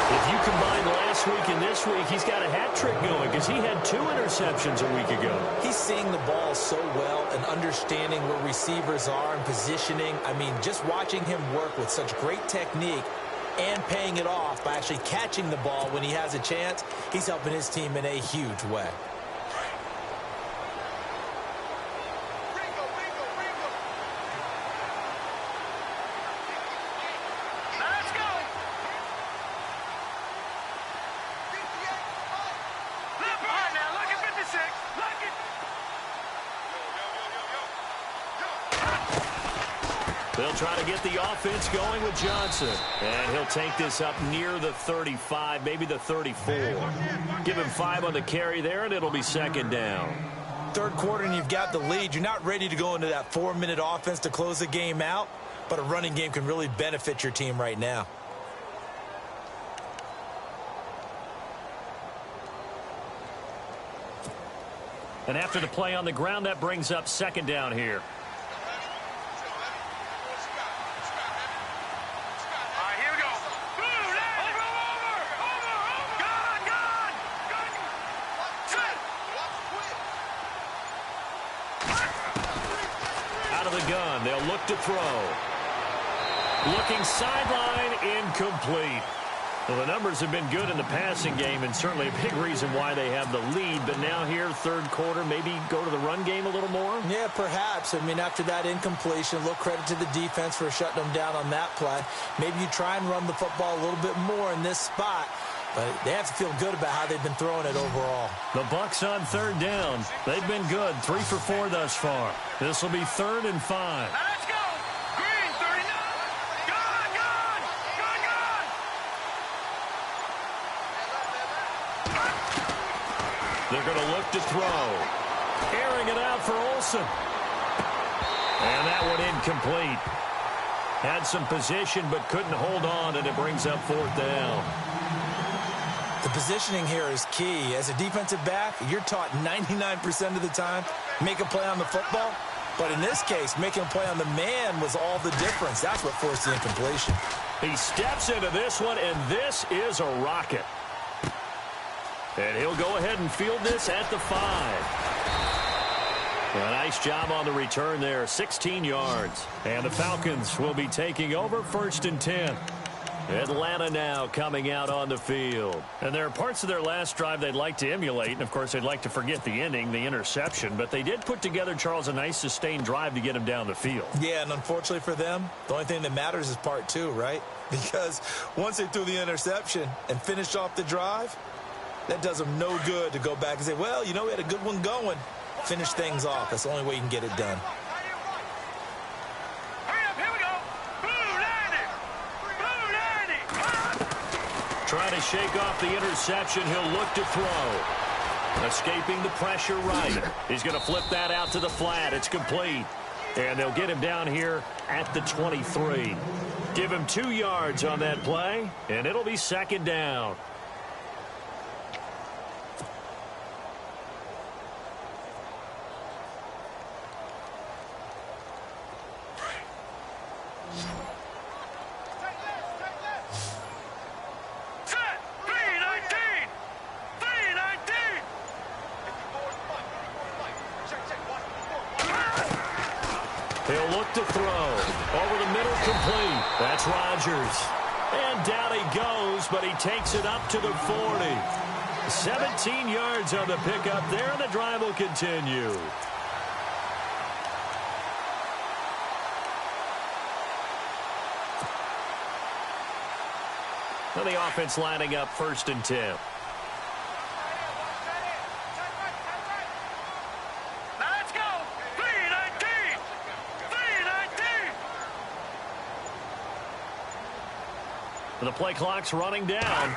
If you combine last week and this week, he's got a hat trick going because he had 2 interceptions a week ago. He's seeing the ball so well and understanding where receivers are and positioning. I mean, just watching him work with such great technique and paying it off by actually catching the ball when he has a chance, he's helping his team in a huge way. Let's go. Look behind now. Look at 56. Look at. They'll try to get the offense going with Johnson. And he'll take this up near the 35, maybe the 34. Give him 5 on the carry there, and it'll be second down. Third quarter, and you've got the lead. You're not ready to go into that 4-minute offense to close the game out, but a running game can really benefit your team right now. And after the play on the ground, that brings up second down here. They'll look to throw. Looking sideline, incomplete. Well, the numbers have been good in the passing game, and certainly a big reason why they have the lead. But now here, third quarter, maybe go to the run game a little more? Yeah, perhaps. I mean, after that incompletion, a little credit to the defense for shutting them down on that play. Maybe you try and run the football a little bit more in this spot. But they have to feel good about how they've been throwing it overall. The Bucs on third down. They've been good, 3 for 4 thus far. This will be 3rd and 5. Let's go. Green 39. Gone, gone. Gone, gone. They're going to look to throw. Airing it out for Olsen. And that one incomplete. Had some position but couldn't hold on, and it brings up 4th down. The positioning here is key. As a defensive back, you're taught 99% of the time, make a play on the football. But in this case, making a play on the man was all the difference. That's what forced the incompletion. He steps into this one, and this is a rocket. And he'll go ahead and field this at the 5. A nice job on the return there, 16 yards. And the Falcons will be taking over 1st and 10. Atlanta now coming out on the field. And there are parts of their last drive they'd like to emulate. And, of course, they'd like to forget the ending, the interception. But they did put together, Charles, a nice sustained drive to get him down the field. Yeah, and unfortunately for them, the only thing that matters is part 2, right? Because once they threw the interception and finished off the drive, that does them no good to go back and say, well, you know, we had a good one going. Finish things off. That's the only way you can get it done. Hurry up, here we go. Blue 90. Blue 90. to shake off the interception. He'll look to throw. Escaping the pressure right. He's going to flip that out to the flat. It's complete. And they'll get him down here at the 23. Give him 2 yards on that play, and it'll be second down. He'll look to throw. Over the middle, complete. That's Rodgers. And down he goes, but he takes it up to the 40. 17 yards on the pickup there, and the drive will continue. Well, the offense lining up 1st and 10. The play clock's running down.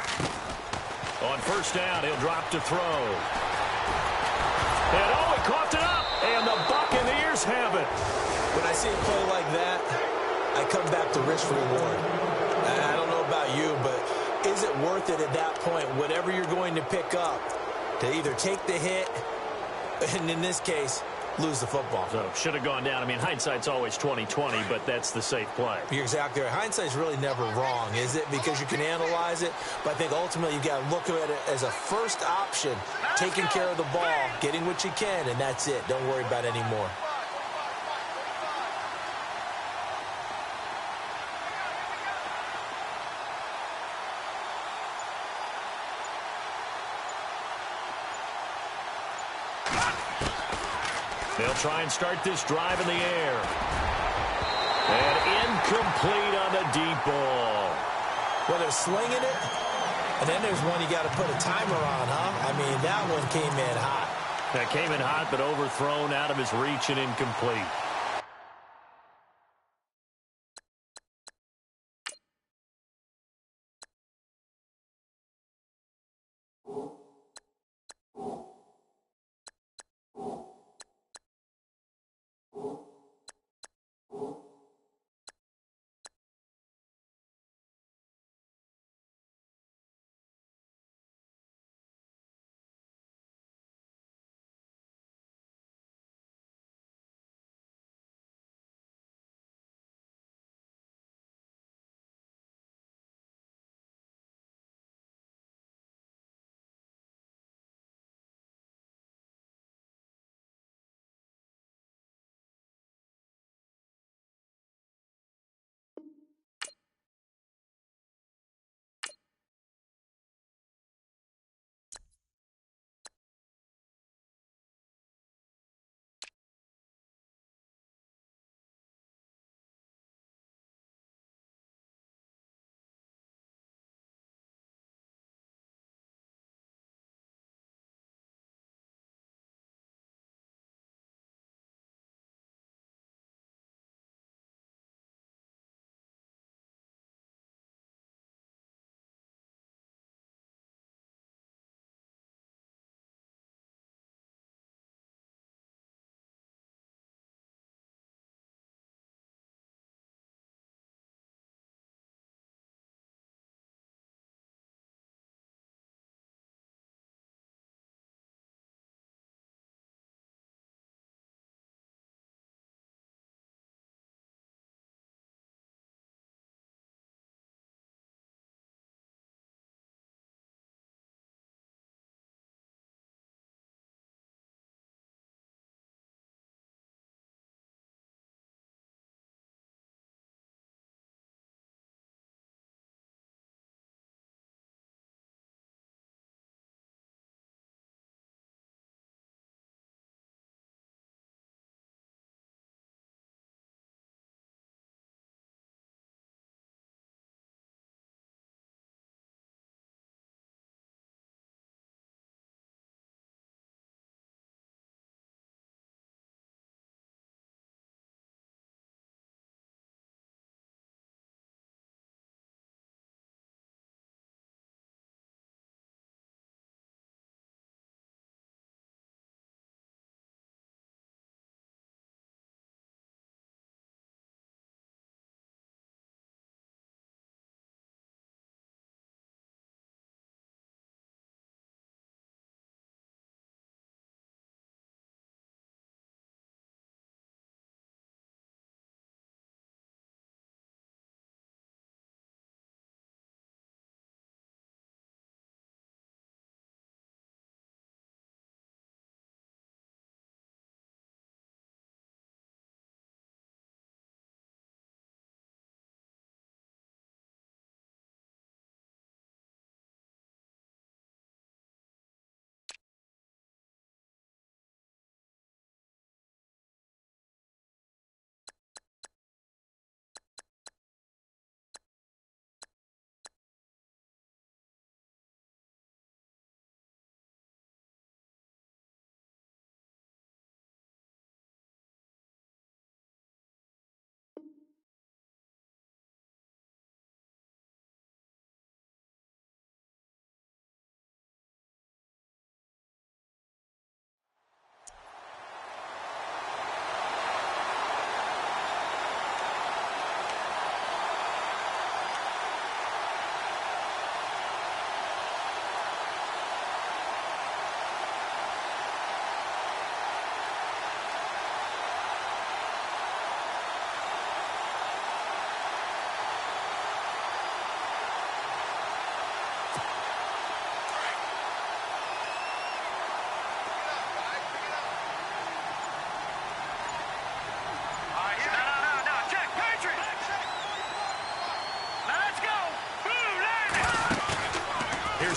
On 1st down, he'll drop to throw. And oh, he coughed it up, and the Buccaneers have it. When I see a play like that, I come back to risk reward. I don't know about you, but is it worth it at that point, whatever you're going to pick up, to either take the hit, and in this case, lose the football? So should have gone down. I mean, hindsight's always 20/20, but that's the safe play. You're exactly right. Hindsight's really never wrong, is it? Because you can analyze it, but I think ultimately you got to look at it as a first option, taking care of the ball, getting what you can, and that's it. Don't worry about any more. They'll try and start this drive in the air. And incomplete on the deep ball. Well, they're slinging it, and then there's one you got to put a timer on, huh? I mean, that one came in hot. That came in hot, but overthrown out of his reach and incomplete.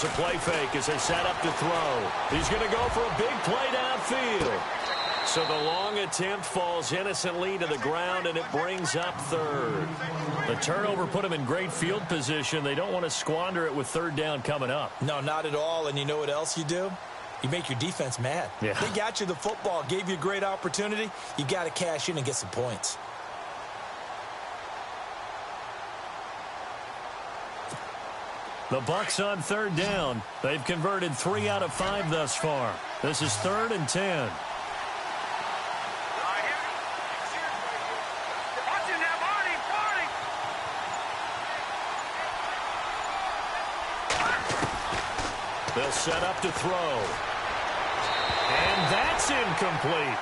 Here's a play fake as they set up to throw. He's going to go for a big play downfield. So the long attempt falls innocently to the ground, and it brings up third. The turnover put them in great field position. They don't want to squander it with third down coming up. No, not at all. And you know what else you do? You make your defense mad. Yeah. They got you the football, gave you a great opportunity. You got to cash in and get some points. The Bucs on third down. They've converted 3 out of 5 thus far. This is 3rd and 10. They'll set up to throw. And that's incomplete.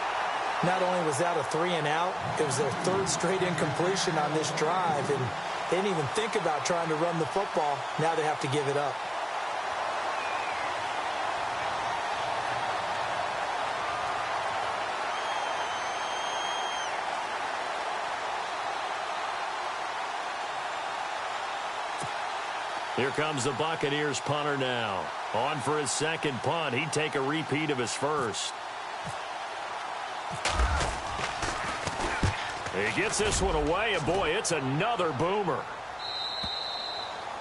Not only was that a 3 and out, it was their 3rd straight incompletion on this drive, and they didn't even think about trying to run the football. Now they have to give it up. Here comes the Buccaneers punter now. On for his second punt. He'd take a repeat of his first. He gets this one away, and boy, it's another boomer.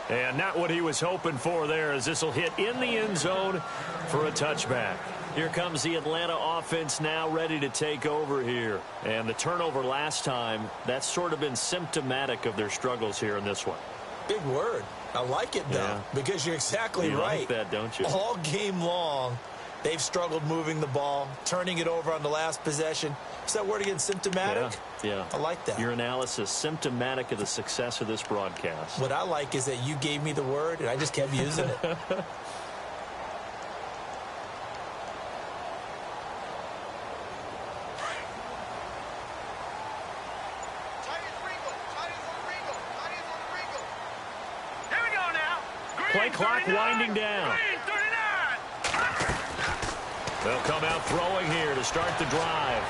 And not what he was hoping for there, as this will hit in the end zone for a touchback. Here comes the Atlanta offense now ready to take over here. And the turnover last time, that's sort of been symptomatic of their struggles here in this one. Big word. I like it, though, because you're exactly right. You like that, don't you? All game long, they've struggled moving the ball, turning it over on the last possession. Is that word again, symptomatic? Yeah. I like that. Your analysis, symptomatic of the success of this broadcast. What I like is that you gave me the word, and I just kept using it. Play clock winding down. They'll come out throwing here to start the drive.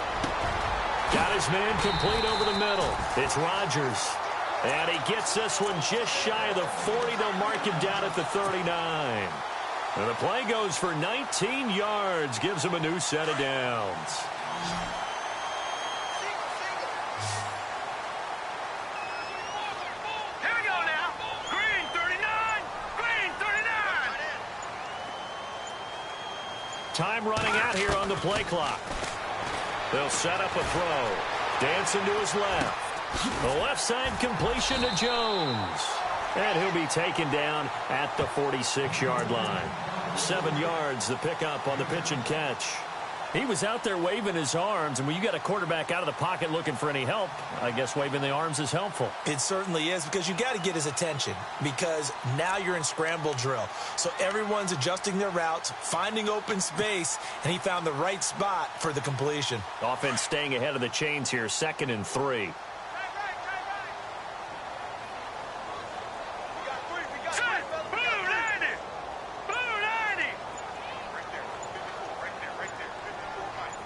Got his man complete over the middle. It's Rodgers. And he gets this one just shy of the 40. They'll mark him down at the 39. And the play goes for 19 yards. Gives him a new set of downs. Time running out here on the play clock. They'll set up a throw. Dancing to his left. The left side completion to Jones. And he'll be taken down at the 46-yard line. 7 yards, the pickup on the pitch and catch. He was out there waving his arms, and when you got a quarterback out of the pocket looking for any help, I guess waving the arms is helpful. It certainly is, because you got to get his attention, because now you're in scramble drill. So everyone's adjusting their routes, finding open space, and he found the right spot for the completion. Offense staying ahead of the chains here, 2nd and 3.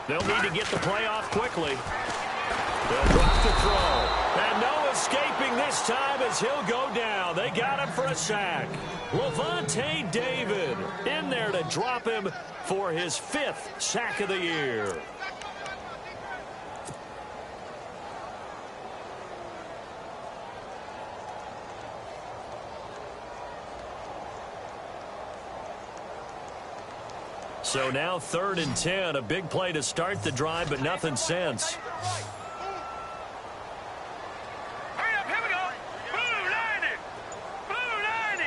They'll need to get the play off quickly. They'll drop the throw. And no escaping this time as he'll go down. They got him for a sack. Levante David in there to drop him for his 5th sack of the year. So now 3rd and 10, a big play to start the drive, but nothing since. Hurry up, here we go. Blue 90. Blue 90.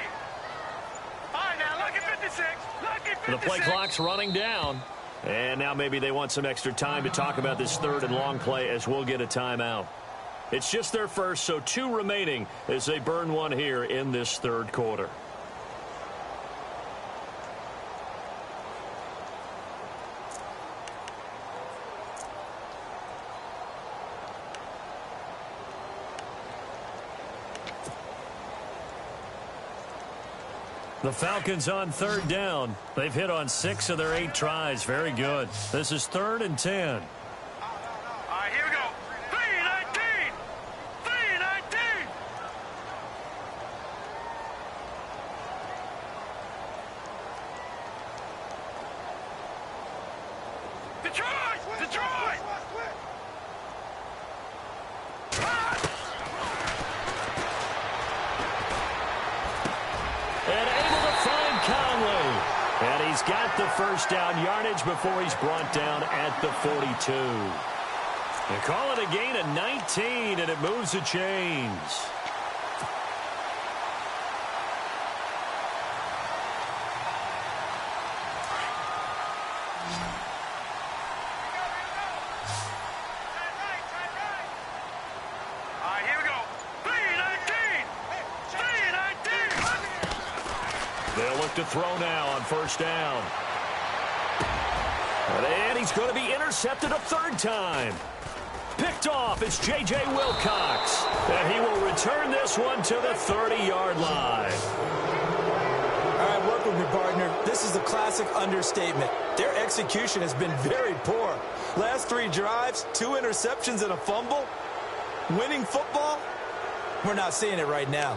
All right, now, lucky 56. Lucky 56. The play clock's running down. And now maybe they want some extra time to talk about this 3rd and long play as we'll get a timeout. It's just their first, so 2 remaining as they burn one here in this 3rd quarter. The Falcons on 3rd down. They've hit on 6 of their 8 tries. Very good. This is 3rd and 10. All right, here we go. 3-19. 3-19. Detroit! Detroit! And able to find Conley. And he's got the first down yardage before he's brought down at the 42. They call it a gain of 19, and it moves the chains. They'll look to throw now on first down. And he's going to be intercepted a third time. Picked off, it's J.J. Wilcox. And he will return this one to the 30-yard line. All right, work with me, partner. This is a classic understatement. Their execution has been very poor. Last 3 drives, 2 interceptions and a fumble. Winning football? We're not seeing it right now.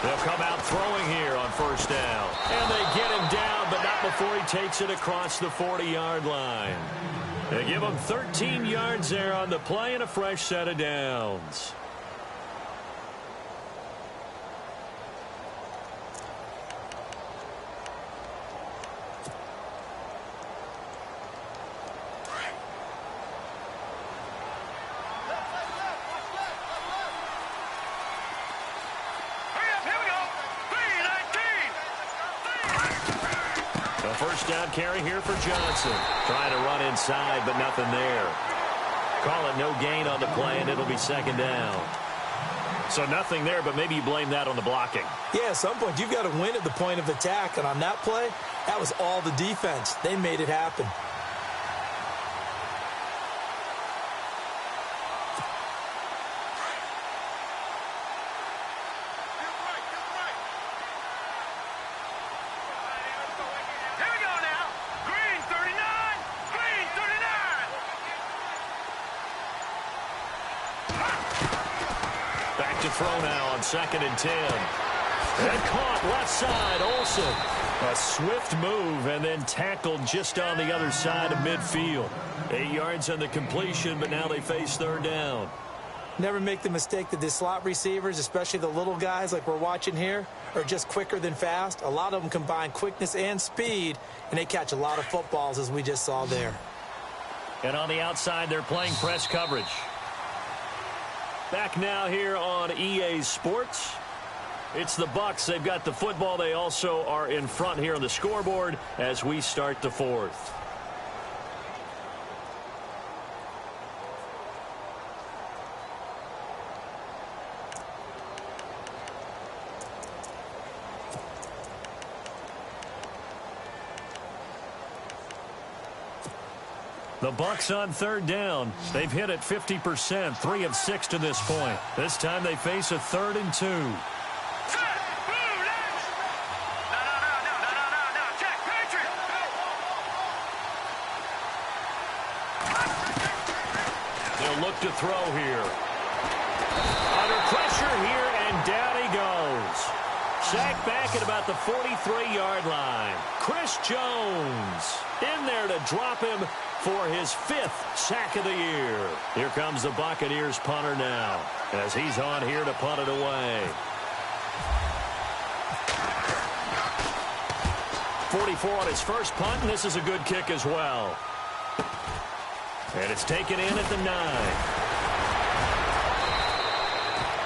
They'll come out throwing here on first down. And they get him down, but not before he takes it across the 40-yard line. They give him 13 yards there on the play and a fresh set of downs. First down carry here for Johnson. Trying to run inside, but nothing there. Call it no gain on the play, and it'll be second down. So nothing there, but maybe you blame that on the blocking. Yeah, at some point, you've got to win at the point of attack. And on that play, that was all the defense. They made it happen. To throw now on 2nd and 10. And caught left side, Olsen. A swift move and then tackled just on the other side of midfield. 8 yards on the completion, but now they face third down. Never make the mistake that the slot receivers, especially the little guys like we're watching here, are just quicker than fast. A lot of them combine quickness and speed, and they catch a lot of footballs, as we just saw there. And on the outside, they're playing press coverage. Back now here on EA Sports. It's the Bucs. They've got the football. They also are in front here on the scoreboard as we start the fourth. The Bucs on third down. They've hit it 50%, 3 of 6 to this point. This time they face a 3rd and 2. They'll look to throw here. Under pressure here, and down he goes. Sacked back at about the 43-yard line. Chris Jones in there to drop him for his 5th sack of the year. Here comes the Buccaneers punter now as he's on here to punt it away. 44 on his first punt, and this is a good kick as well. And it's taken in at the 9.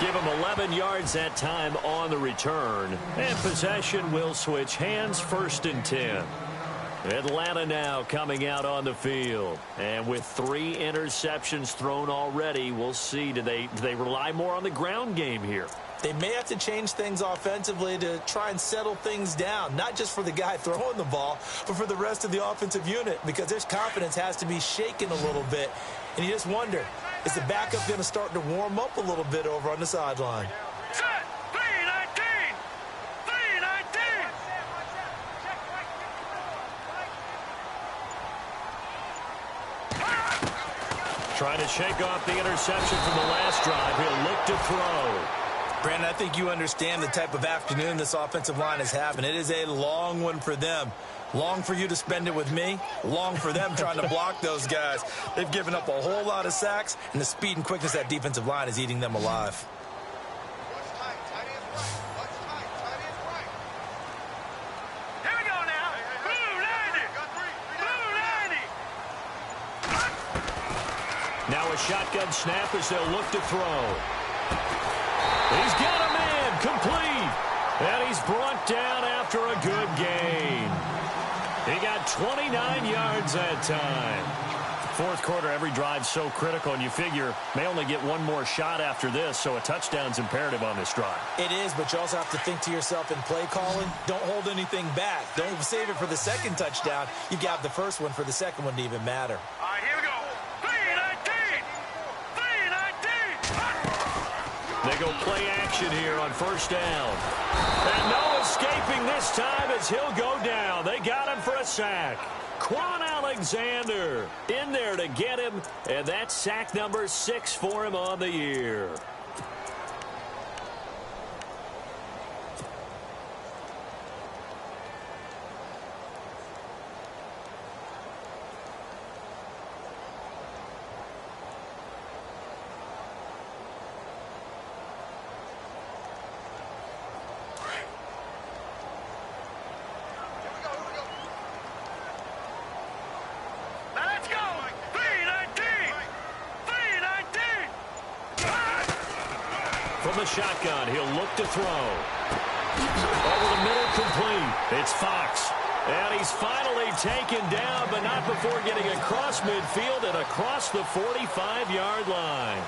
Give him 11 yards that time on the return. And possession will switch hands, 1st and 10. Atlanta now coming out on the field. And with 3 interceptions thrown already, we'll see. Do they rely more on the ground game here? They may have to change things offensively to try and settle things down, not just for the guy throwing the ball, but for the rest of the offensive unit, because their confidence has to be shaken a little bit. And you just wonder, Is the backup going to start to warm up a little bit over on the sideline? Set. 319. 319. Trying to shake off the interception from the last drive. He'll look to throw. Brandon, I think you understand the type of afternoon this offensive line is having. It is a long one for them. Long for you to spend it with me. Long for them trying to block those guys. They've given up a whole lot of sacks, and the speed and quickness of that defensive line is eating them alive. Here we go now. Blue 90. Blue 90. Now a shotgun snap as they'll look to throw. He's got a man complete. And he's brought down after a good gain. He got 29 yards that time. Fourth quarter, every drive's so critical, and you figure may only get one more shot after this, so a touchdown's imperative on this drive. It is, but you also have to think to yourself in play calling, don't hold anything back. Don't save it for the second touchdown. You got the first one for the second one to even matter. All right, here we go. 319. 319. They go play action here on first down. And no escaping this time as he'll go down. They got him for a sack. Quan Alexander in there to get him, and that's sack number 6 for him on the year. From the shotgun, he'll look to throw. Over the middle, complete. It's Fox. And he's finally taken down, but not before getting across midfield and across the 45-yard line.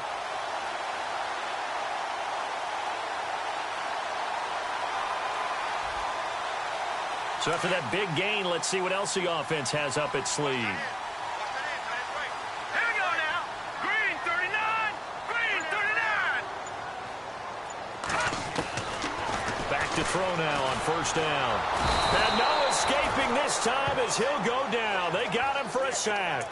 So after that big gain, let's see what else the offense has up its sleeve. To throw now on first down. And no escaping this time as he'll go down. They got him for a sack.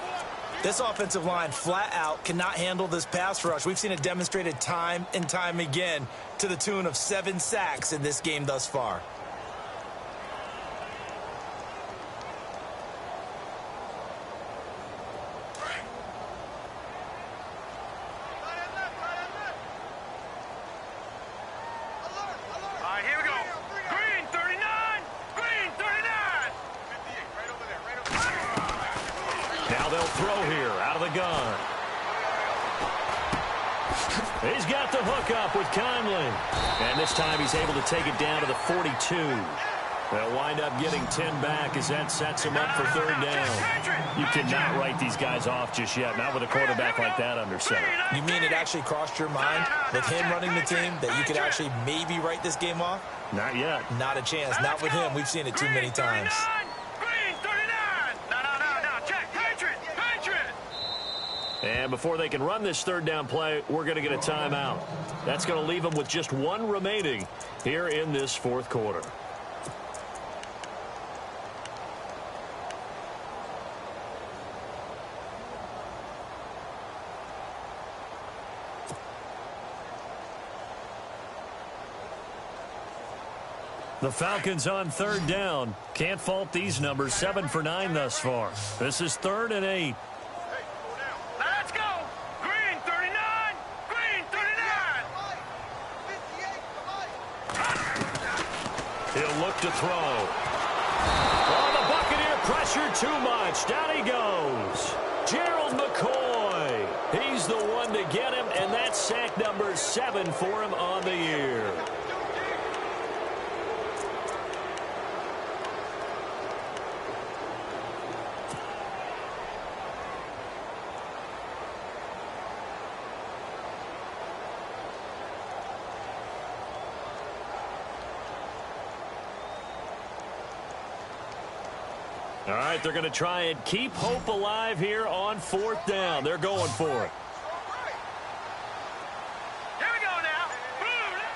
This offensive line flat out cannot handle this pass rush. We've seen it demonstrated time and time again to the tune of 7 sacks in this game thus far. He's got the hook up with Conley. And this time he's able to take it down to the 42. They'll wind up getting 10 back as that sets him up for third down. You cannot write these guys off just yet, not with a quarterback like that under center. You mean it actually crossed your mind with him running the team that you could actually maybe write this game off? Not yet. Not a chance. Not with him. We've seen it too many times. And before they can run this third down play, we're going to get a timeout. That's going to leave them with just one remaining here in this fourth quarter. The Falcons on third down. Can't fault these numbers. 7 for 9 thus far. This is 3rd and 8. Let's go. Green 39. Green 39. He'll look to throw. Oh, the Buccaneer pressure too much. Down he goes. Gerald McCoy. He's the one to get him, and that's sack number 7 for him on the year. All right, they're going to try and keep hope alive here on 4th down. They're going for it.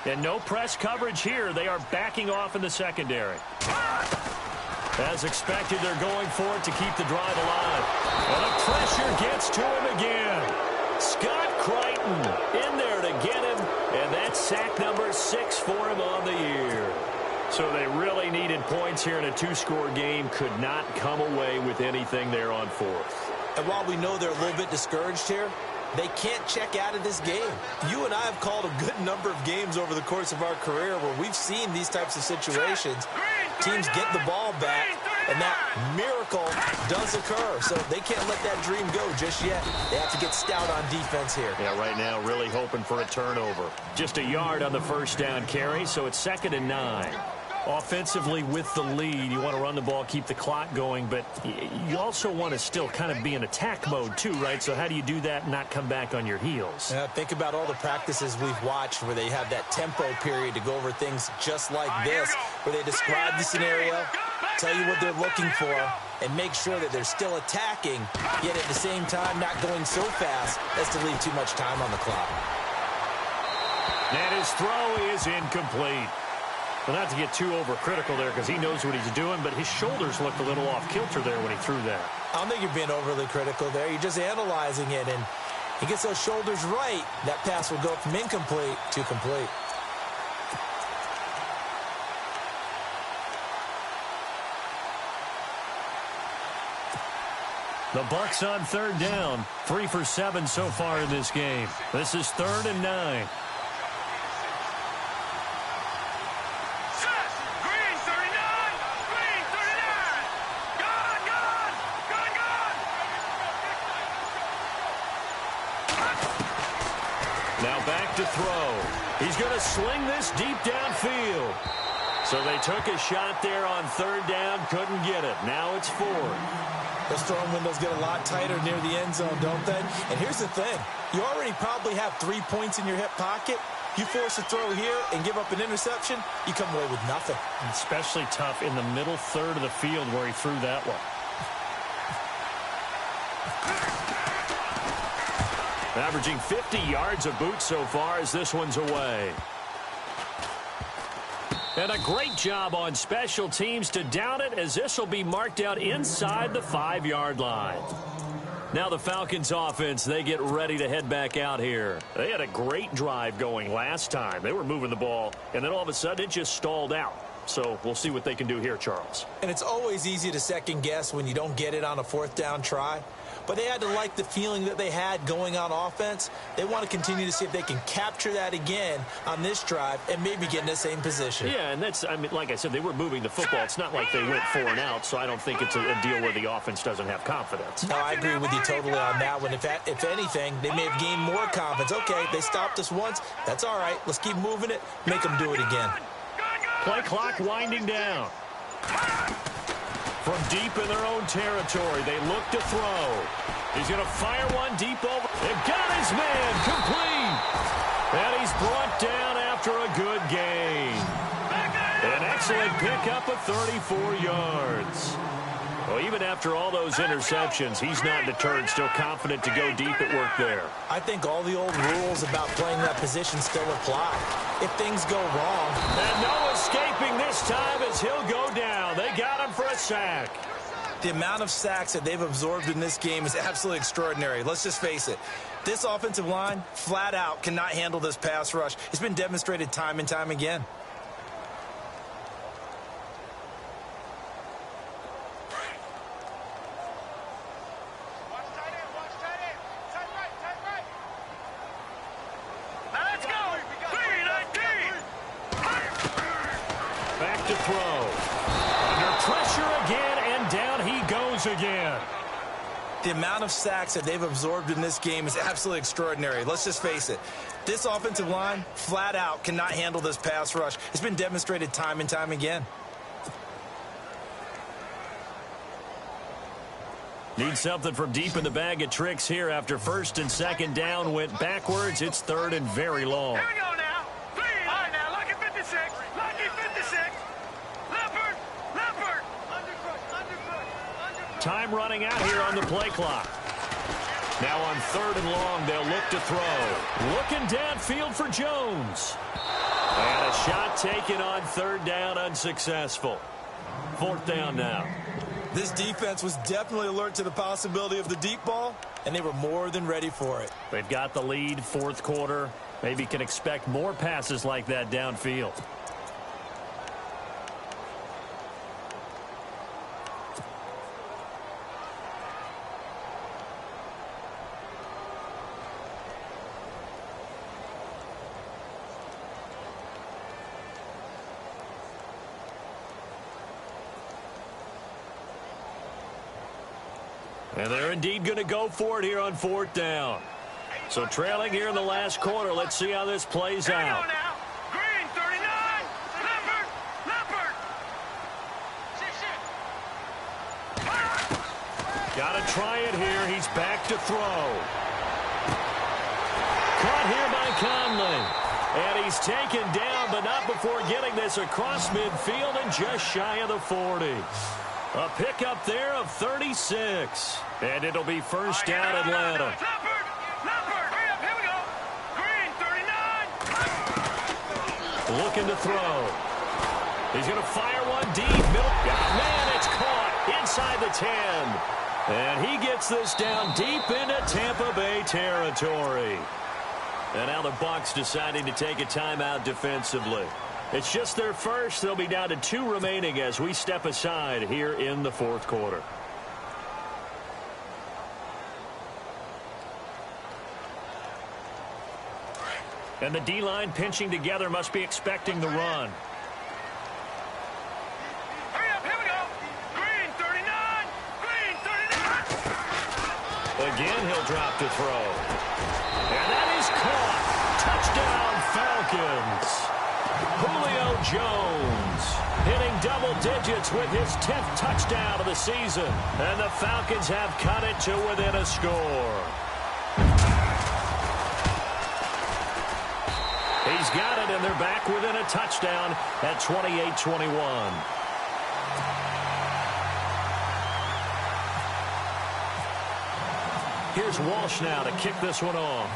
And no press coverage here. They are backing off in the secondary. As expected, they're going for it to keep the drive alive. And the pressure gets to him again. Scott Crichton in there to get him. And that's sack number 6 for him on the year. So they really needed points here in a 2-score game. Could not come away with anything there on 4th. And while we know they're a little bit discouraged here, they can't check out of this game. You and I have called a good number of games over the course of our career where we've seen these types of situations. Teams get the ball back, and that miracle does occur. So they can't let that dream go just yet. They have to get stout on defense here. Yeah, right now really hoping for a turnover. Just a yard on the first down carry, so it's 2nd and 9. Offensively with the lead, you want to run the ball, keep the clock going, but you also want to still kind of be in attack mode too, right? So how do you do that and not come back on your heels? Think about all the practices we've watched where they have that tempo period to go over things just like this, where they describe the scenario, tell you what they're looking for, and make sure that they're still attacking, yet at the same time not going so fast as to leave too much time on the clock. And his throw is incomplete. Well, not to get too overcritical there because he knows what he's doing, but his shoulders looked a little off kilter there when he threw that. I don't think you're being overly critical there. You're just analyzing it, and he gets those shoulders right. That pass will go from incomplete to complete. The Bucs on 3rd down. 3 for 7 so far in this game. This is 3rd and 9. To throw. He's going to sling this deep downfield. So they took a shot there on 3rd down, couldn't get it. Now it's 4th. Those throwing windows get a lot tighter near the end zone, don't they? And here's the thing. You already probably have 3 points in your hip pocket. You force a throw here and give up an interception, you come away with nothing. Especially tough in the middle third of the field where he threw that one. Averaging 50 yards a boot so far as this one's away. And a great job on special teams to down it as this will be marked out inside the 5-yard line. Now the Falcons offense, they get ready to head back out here. They had a great drive going last time. They were moving the ball, and then all of a sudden it just stalled out. So we'll see what they can do here, Charles. And it's always easy to second guess when you don't get it on a 4th down try. But they had to like the feeling that they had going on offense. They want to continue to see if they can capture that again on this drive and maybe get in the same position. Yeah, and that's, I mean, like I said, they were moving the football. It's not like they went 4 and out, so I don't think it's a deal where the offense doesn't have confidence. No, I agree with you totally on that one. If anything, they may have gained more confidence. Okay, they stopped us once. That's all right. Let's keep moving it. Make them do it again. Play clock winding down. From deep in their own territory, they look to throw. He's going to fire one deep over. They've got his man complete. And he's brought down after a good gain. An excellent pickup of 34 yards. Well, even after all those interceptions, he's not deterred, still confident to go deep at work there. I think all the old rules about playing that position still apply. If things go wrong. And no escaping this time as he'll go down. They got him for a sack. The amount of sacks that they've absorbed in this game is absolutely extraordinary. Let's just face it. This offensive line, flat out, cannot handle this pass rush. It's been demonstrated time and time again. To throw. Under pressure again, and down he goes again. The amount of sacks that they've absorbed in this game is absolutely extraordinary. Let's just face it. This offensive line, flat out, cannot handle this pass rush. It's been demonstrated time and time again. Need something from deep in the bag of tricks here after 1st and 2nd down went backwards. It's 3rd and very long. Here we go now. All right, now, lucky 56. Lucky 56. Leopard. Underfoot. Time running out here on the play clock. Now on 3rd and long, they'll look to throw. Looking downfield for Jones. And a shot taken on third down, unsuccessful. Fourth down now. This defense was definitely alert to the possibility of the deep ball, and they were more than ready for it. They've got the lead, fourth quarter. Maybe can expect more passes like that downfield. And they're indeed going to go for it here on fourth down. So trailing here in the last quarter. Let's see how this plays out. Green, 39. Leopard. Got to try it here. He's back to throw. Caught here by Conley. And he's taken down, but not before getting this across midfield and just shy of the 40. A pickup there of 36. And it'll be first down Atlanta. Leopard. Hurry up, here we go. Green, 39. Looking to throw. He's going to fire one deep. Middle. Man, it's caught inside the 10. And he gets this down deep into Tampa Bay territory. And now the Bucs deciding to take a timeout defensively. It's just their first. They'll be down to 2 remaining as we step aside here in the fourth quarter. And the D-line pinching together, must be expecting the run. Hurry up, here we go. Green, 39. Green, 39. Again, he'll drop to throw. And that is caught. Touchdown, Falcons. Julio Jones hitting double digits with his 10th touchdown of the season. And the Falcons have cut it to within a score. He's got it, and they're back within a touchdown at 28-21. Here's Walsh now to kick this one off.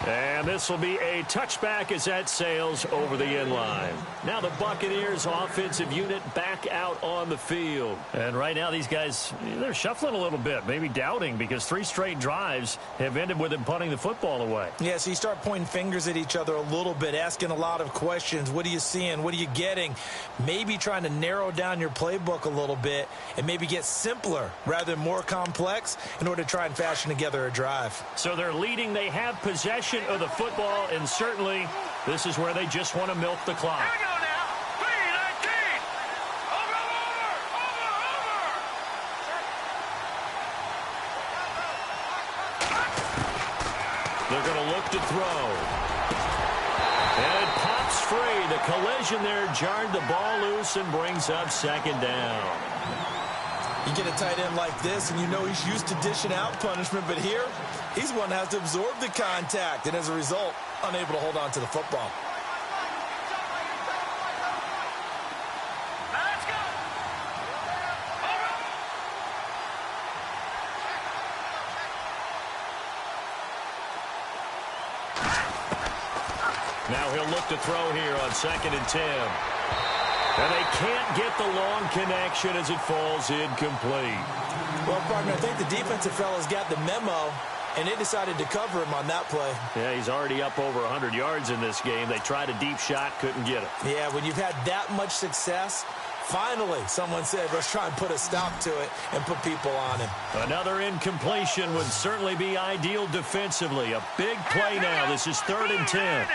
And this will be a touchback as that sails over the end line. Now the Buccaneers offensive unit back out on the field. And right now these guys, they're shuffling a little bit, maybe doubting, because 3 straight drives have ended with them punting the football away. Yeah, so you start pointing fingers at each other a little bit, asking a lot of questions. What are you seeing? What are you getting? Maybe trying to narrow down your playbook a little bit and maybe get simpler rather than more complex in order to try and fashion together a drive. So they're leading. They have possession of the football, and certainly this is where they just want to milk the clock. Here we go now. 3-19. Over. They're going to look to throw. And it pops free. The collision there jarred the ball loose and brings up second down. You get a tight end like this, and you know he's used to dishing out punishment, but here, he's one that has to absorb the contact, and as a result, unable to hold on to the football. Now let's go. Over. Now he'll look to throw here on 2nd and 10. And they can't get the long connection as it falls incomplete. Well, partner, I think the defensive fellas got the memo, and they decided to cover him on that play. Yeah, he's already up over 100 yards in this game. They tried a deep shot, couldn't get it. Yeah, when you've had that much success, finally someone said, let's try and put a stop to it and put people on him. Another incompletion would certainly be ideal defensively. A big play now. This is 3rd and 10.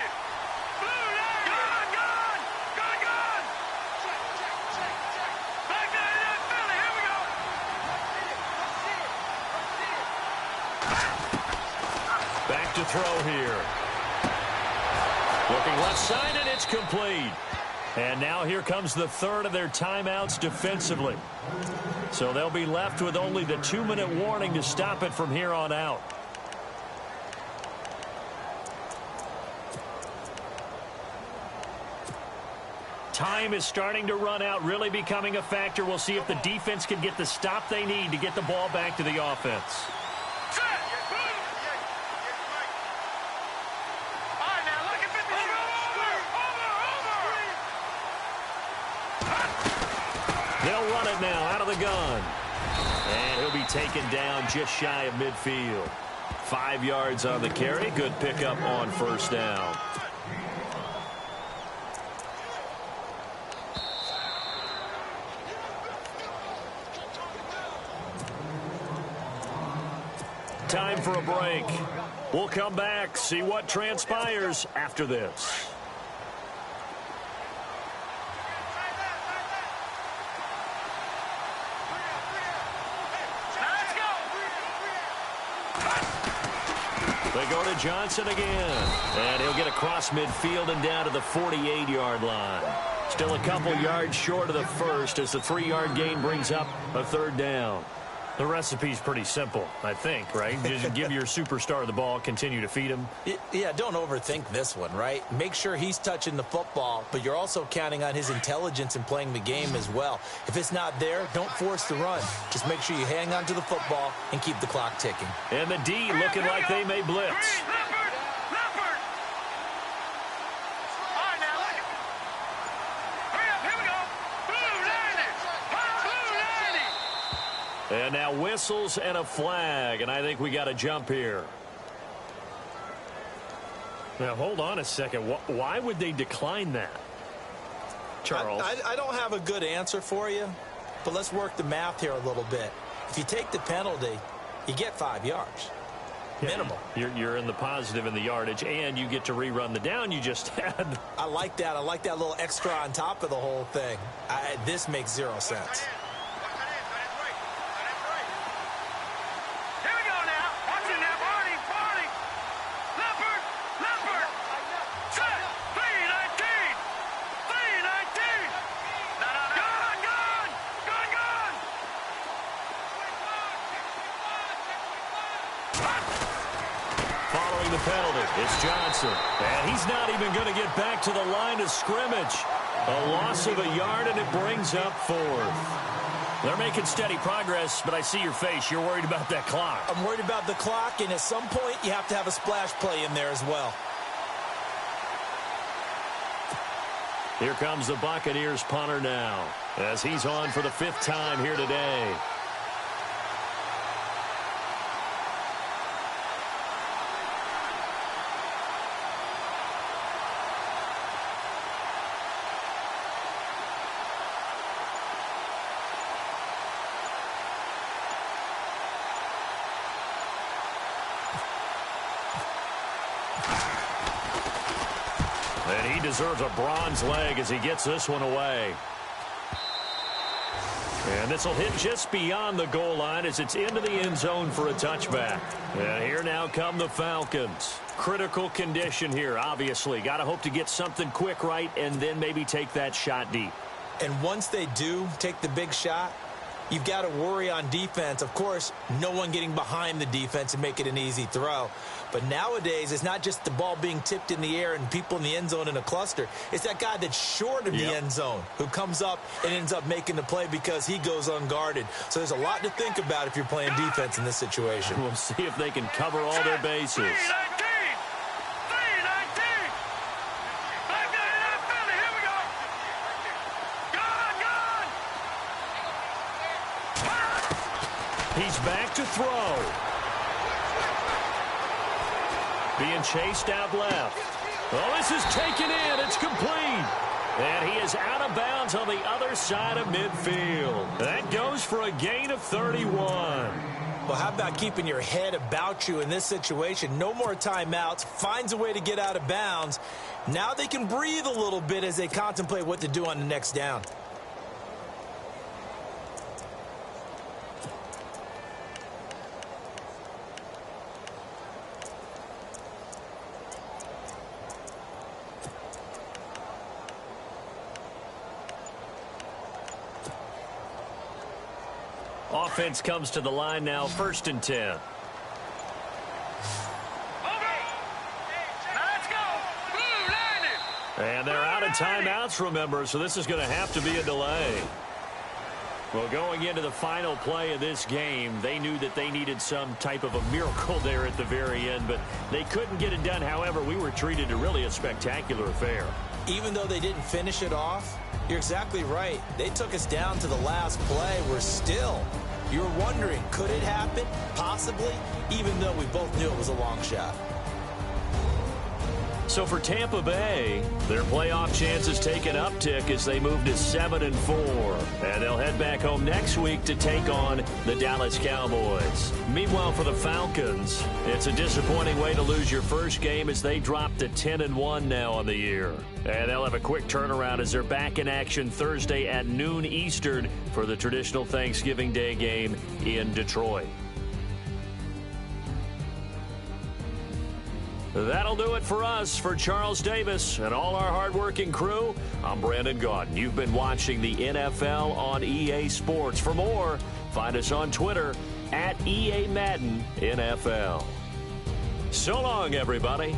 To throw here. Looking left side, and it's complete. And now here comes the 3rd of their timeouts defensively. So they'll be left with only the 2-minute warning to stop it from here on out. Time is starting to run out, really becoming a factor. We'll see if the defense can get the stop they need to get the ball back to the offense. They'll run it now out of the gun. And he'll be taken down just shy of midfield. 5 yards on the carry. Good pickup on first down. Time for a break. We'll come back, see what transpires after this. They go to Johnson again. And he'll get across midfield and down to the 48-yard line. Still a couple yards short of the first as the 3-yard gain brings up a third down. The recipe's pretty simple, I think, right? Just give your superstar the ball, continue to feed him. Yeah, don't overthink this one, right? Make sure he's touching the football, but you're also counting on his intelligence in playing the game as well. If it's not there, don't force the run. Just make sure you hang on to the football and keep the clock ticking. And the D looking like they may blitz. And now whistles and a flag, and I think we got a jump here. Now, hold on a second. Why would they decline that, Charles? I don't have a good answer for you, but let's work the math here a little bit. If you take the penalty, you get 5 yards. Minimal. You're in the positive in the yardage, and you get to rerun the down you just had. I like that. I like that little extra on top of the whole thing. This makes 0 sense. Following the penalty, it's Johnson. And he's not even going to get back to the line of scrimmage. A loss of a yard, and it brings up 4th. They're making steady progress, but I see your face. You're worried about that clock. I'm worried about the clock, and at some point, you have to have a splash play in there as well. Here comes the Buccaneers punter now, as he's on for the 5th time here today. And he deserves a bronze leg as he gets this one away. And this will hit just beyond the goal line as it's into the end zone for a touchback. And here now come the Falcons. Critical condition here, obviously. Got to hope to get something quick right and then maybe take that shot deep. And once they do take the big shot, you've got to worry on defense. Of course, no one getting behind the defense and make it an easy throw. But nowadays, it's not just the ball being tipped in the air and people in the end zone in a cluster. It's that guy that's short of the end zone who comes up and ends up making the play because he goes unguarded. So there's a lot to think about if you're playing defense in this situation. We'll see if they can cover all their bases. He's back to throw. Being chased out left. Oh, this is taken in. It's complete. And he is out of bounds on the other side of midfield. That goes for a gain of 31. Well, how about keeping your head about you in this situation? No more timeouts. Finds a way to get out of bounds. Now they can breathe a little bit as they contemplate what to do on the next down. Offense comes to the line now, 1st and 10. Let's go. And they're out of timeouts, remember, so this is going to have to be a delay. Well, going into the final play of this game, they knew that they needed some type of a miracle there at the very end, but they couldn't get it done. However, we were treated to really a spectacular affair. Even though they didn't finish it off, you're exactly right. They took us down to the last play. You're wondering, could it happen? Possibly, even though we both knew it was a long shot. So for Tampa Bay, their playoff chances take an uptick as they move to 7-4. And they'll head back home next week to take on the Dallas Cowboys. Meanwhile, for the Falcons, it's a disappointing way to lose your first game as they drop to 10-1 now on the year. And they'll have a quick turnaround as they're back in action Thursday at noon Eastern for the traditional Thanksgiving Day game in Detroit. That'll do it for us. For Charles Davis and all our hardworking crew, I'm Brandon Gaudin. You've been watching the NFL on EA Sports. For more, find us on Twitter @EA Madden NFL. So long, everybody.